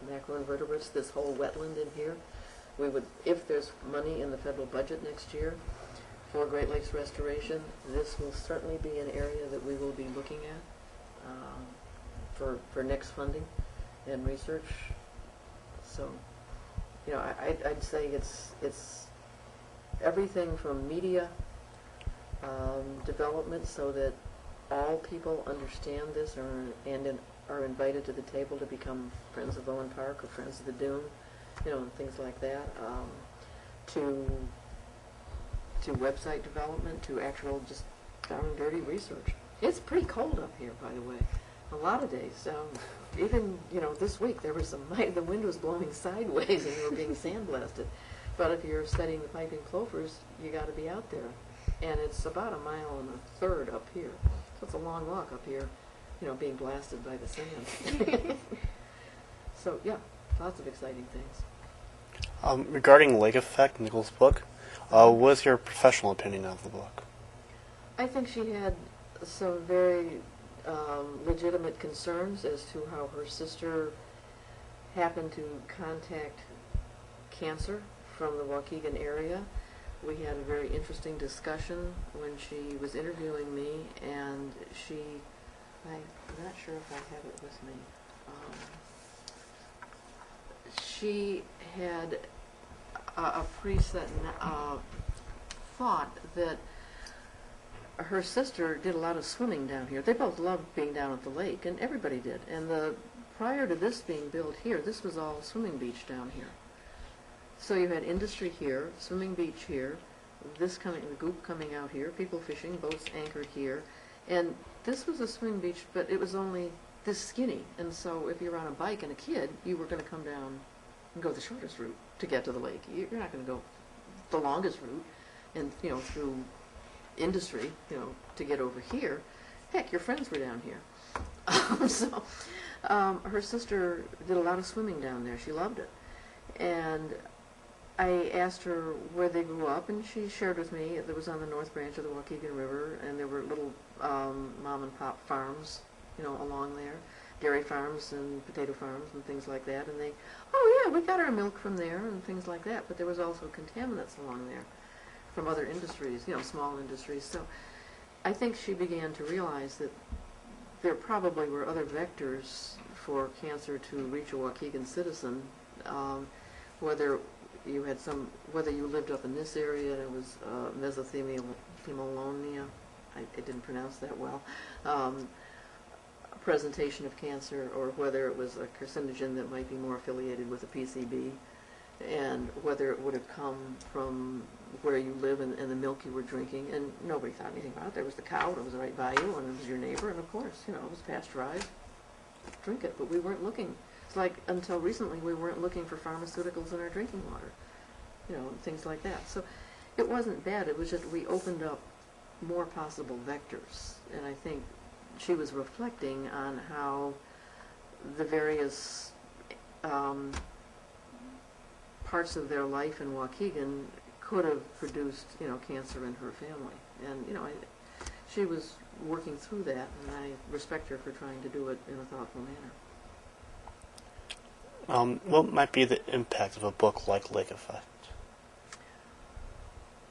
macroinvertebrates, this whole wetland in here, we would, if there's money in the federal budget next year for Great Lakes restoration, this will certainly be an area that we will be looking at for next funding and research. So, I'd say it's everything from media development, so that all people understand this and are invited to the table to become friends of Bowen Park or friends of the Dune, and things like that, to website development, to actual just down and dirty research. It's pretty cold up here, by the way. A lot of days. Even, this week there was the wind was blowing sideways and we were being sandblasted. But if you're studying the piping plovers, you got to be out there. and it's about 1.5 miles up here. So it's a long walk up here, you know, being blasted by the sand. So yeah, lots of exciting things. Regarding Lake Effect, Nichols' book, what's your professional opinion of the book? I think she had some very legitimate concerns as to how her sister happened to contact cancer from the Waukegan area. We had a very interesting discussion when she was interviewing me, and I'm not sure if I have it with me. She had a preset thought that her sister did a lot of swimming down here. They both loved being down at the lake, and everybody did. And prior to this being built here, this was all swimming beach down here. So you had industry here, swimming beach here, the goop coming out here, people fishing, boats anchored here, and this was a swimming beach, but it was only this skinny. And so if you're on a bike and a kid, you were going to come down and go the shortest route to get to the lake. You're not going to go the longest route, and through industry, to get over here. Heck, your friends were down here. So her sister did a lot of swimming down there. She loved it. And I asked her where they grew up, and she shared with me it was on the north branch of the Waukegan River, and there were little mom and pop farms, along there, dairy farms and potato farms and things like that. And we got our milk from there and things like that. But there was also contaminants along there from other industries, small industries. So I think she began to realize that there probably were other vectors for cancer to reach a Waukegan citizen, whether you lived up in this area and it was mesothelioma, I didn't pronounce that well, presentation of cancer, or whether it was a carcinogen that might be more affiliated with a PCB, and whether it would have come from where you live and the milk you were drinking. And nobody thought anything about it. There was the cow, it was right by you, and it was your neighbor, and of course, it was pasteurized. Drink it, but we weren't looking. It's like until recently we weren't looking for pharmaceuticals in our drinking water, things like that. So it wasn't bad. It was just we opened up more possible vectors, and I think she was reflecting on how the various parts of their life in Waukegan could have produced, cancer in her family. And, she was working through that, and I respect her for trying to do it in a thoughtful manner. What might be the impact of a book like Lake Effect?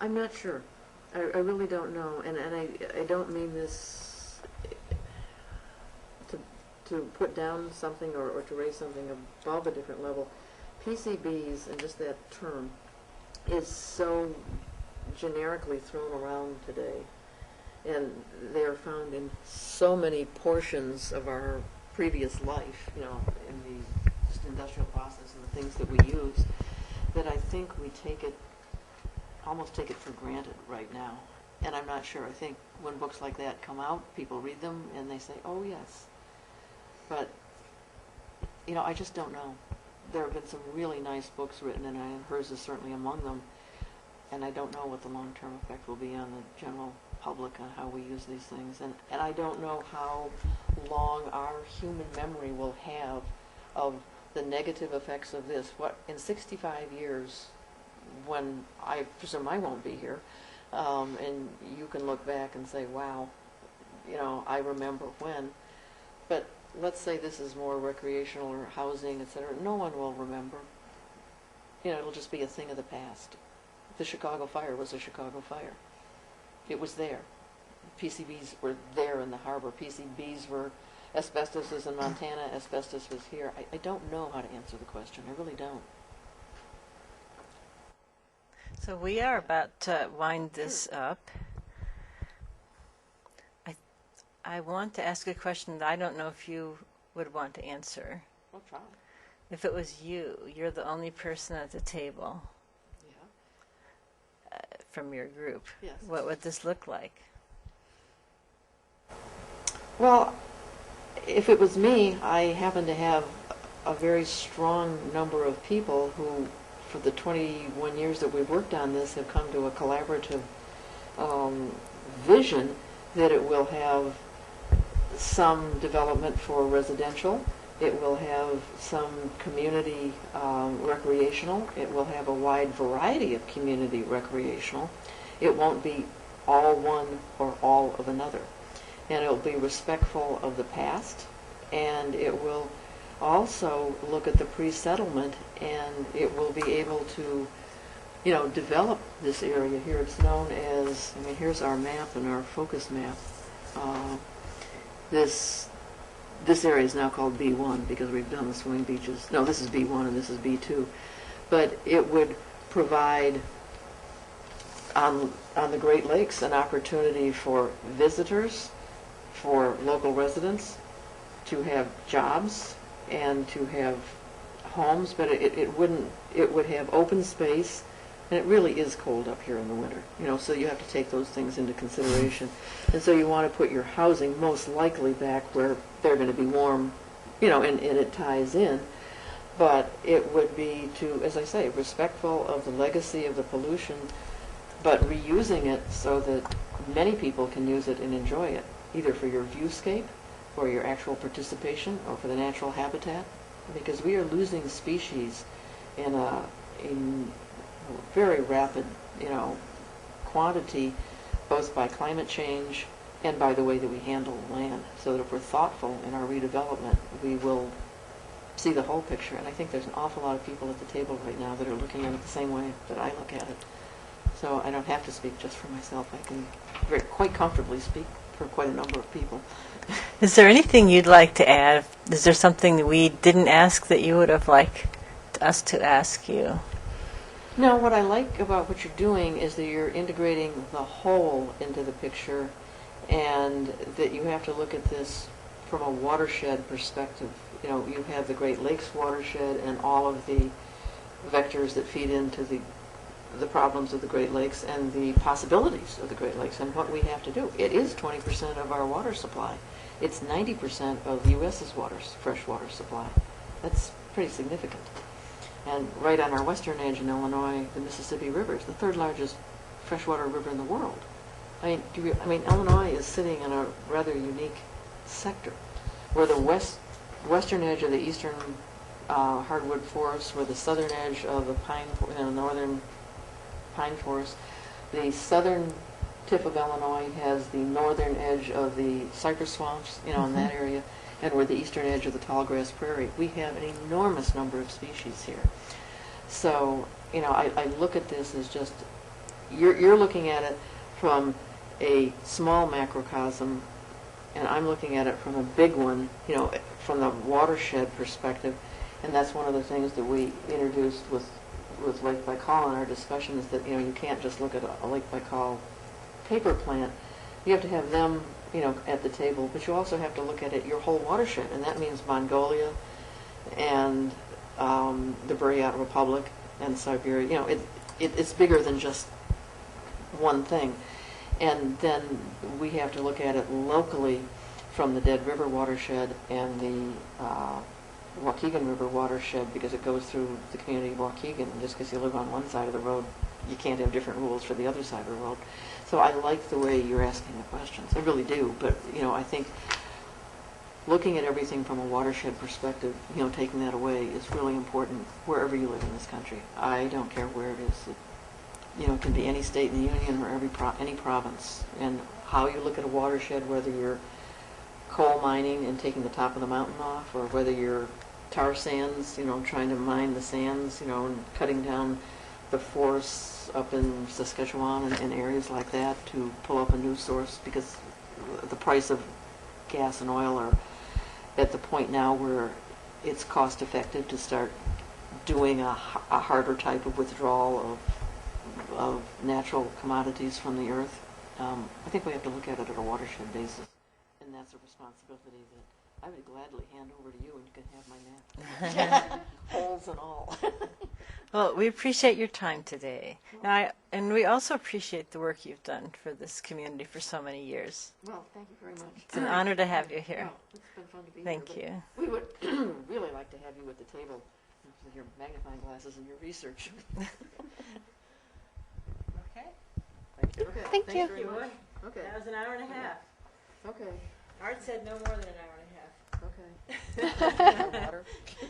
I'm not sure. I really don't know, and I don't mean this to put down something or to raise something above a different level. PCBs, and just that term, is so generically thrown around today, and they are found in so many portions of our previous life, in the just industrial process and the things that we use, that I think we almost take it for granted right now. And I'm not sure. I think when books like that come out, people read them and they say, oh yes. But, I just don't know. There have been some really nice books written, and hers is certainly among them. And I don't know what the long-term effect will be on the general public on how we use these things. And I don't know how long our human memory will have of the negative effects of this. What, in 65 years, when I presume I won't be here, and you can look back and say, wow, I remember when. But let's say this is more recreational or housing, etc. No one will remember. It'll just be a thing of the past. The Chicago fire was a Chicago fire. It was there. PCBs were there in the harbor. PCBs were, asbestos is in Montana, asbestos was here. I don't know how to answer the question. I really don't. So we are about to wind this up. I want to ask a question that I don't know if you would want to answer. We'll try. If it was you're the only person at the table from your group. Yes. What would this look like? Well, if it was me, I happen to have a very strong number of people who, for the 21 years that we've worked on this, have come to a collaborative vision that it will have some development for residential. It will have some community recreational. It will have a wide variety of community recreational. It won't be all one or all of another. And it will be respectful of the past, and it will also look at the pre-settlement, and it will be able to, develop this area here. It's known as, here's our map and our focus map. This area is now called B1 because we've done the swimming beaches. No, this is B1 and this is B2. But it would provide on the Great Lakes an opportunity for visitors, for local residents to have jobs and to have homes, but it would have open space, and it really is cold up here in the winter, so you have to take those things into consideration. And so you want to put your housing most likely back where they're going to be warm, and it ties in. But it would be to, as I say, respectful of the legacy of the pollution, but reusing it so that many people can use it and enjoy it, either for your viewscape or your actual participation or for the natural habitat, because we are losing species in a very rapid, quantity, both by climate change and by the way that we handle the land. So that if we're thoughtful in our redevelopment, we will see the whole picture. And I think there's an awful lot of people at the table right now that are looking at it the same way that I look at it. So I don't have to speak just for myself. I can quite comfortably speak for quite a number of people. Is there anything you'd like to add? Is there something that we didn't ask that you would have liked us to ask you? No, what I like about what you're doing is that you're integrating the whole into the picture, and that you have to look at this from a watershed perspective. You have the Great Lakes watershed and all of the vectors that feed into the problems of the Great Lakes and the possibilities of the Great Lakes and what we have to do. It is 20% of our water supply. It's 90% of the U.S.'s fresh water supply. That's pretty significant. And right on our western edge in Illinois, the Mississippi River is the third largest freshwater river in the world. Illinois is sitting in a rather unique sector where the western edge of the eastern hardwood forests, where the southern edge of the northern pine forest, the southern tip of Illinois has the northern edge of the cypress swamps, in that area, and we're the eastern edge of the tall grass prairie. We have an enormous number of species here. So, I look at this as just, you're looking at it from a small macrocosm, and I'm looking at it from a big one, from the watershed perspective. And that's one of the things that we introduced with Lake Baikal in our discussion, is that, you can't just look at a Lake Baikal paper plant. You have to have them, at the table, but you also have to look at it, your whole watershed, and that means Mongolia and the Buryat Republic and Siberia. It's bigger than just one thing. And then we have to look at it locally from the Dead River watershed and the Waukegan River watershed, because it goes through the community of Waukegan, and just because you live on one side of the road, you can't have different rules for the other side of the road. So I like the way you're asking the questions. I really do. But, I think looking at everything from a watershed perspective, taking that away is really important wherever you live in this country. I don't care where it is. It can be any state in the union or any province. And how you look at a watershed, whether you're coal mining and taking the top of the mountain off, or whether you're tar sands, trying to mine the sands, and cutting down the forests up in Saskatchewan and areas like that to pull up a new source, because the price of gas and oil are at the point now where it's cost effective to start doing a harder type of withdrawal of natural commodities from the earth. I think we have to look at it at a watershed basis, and that's a responsibility that I would gladly hand over to you, and you can have my map. Holes and all. Well, we appreciate your time today. And we also appreciate the work you've done for this community for so many years. Well, thank you very much. It's an honor to have you here. Well, it's been fun to be Thank here. you. We would really like to have you at the table with your magnifying glasses and your research. Okay. Thank you. Okay. Thank thanks you. very You much. would? Okay, That was an hour and a half. okay, Art said no more than an hour and a half. okay. Water?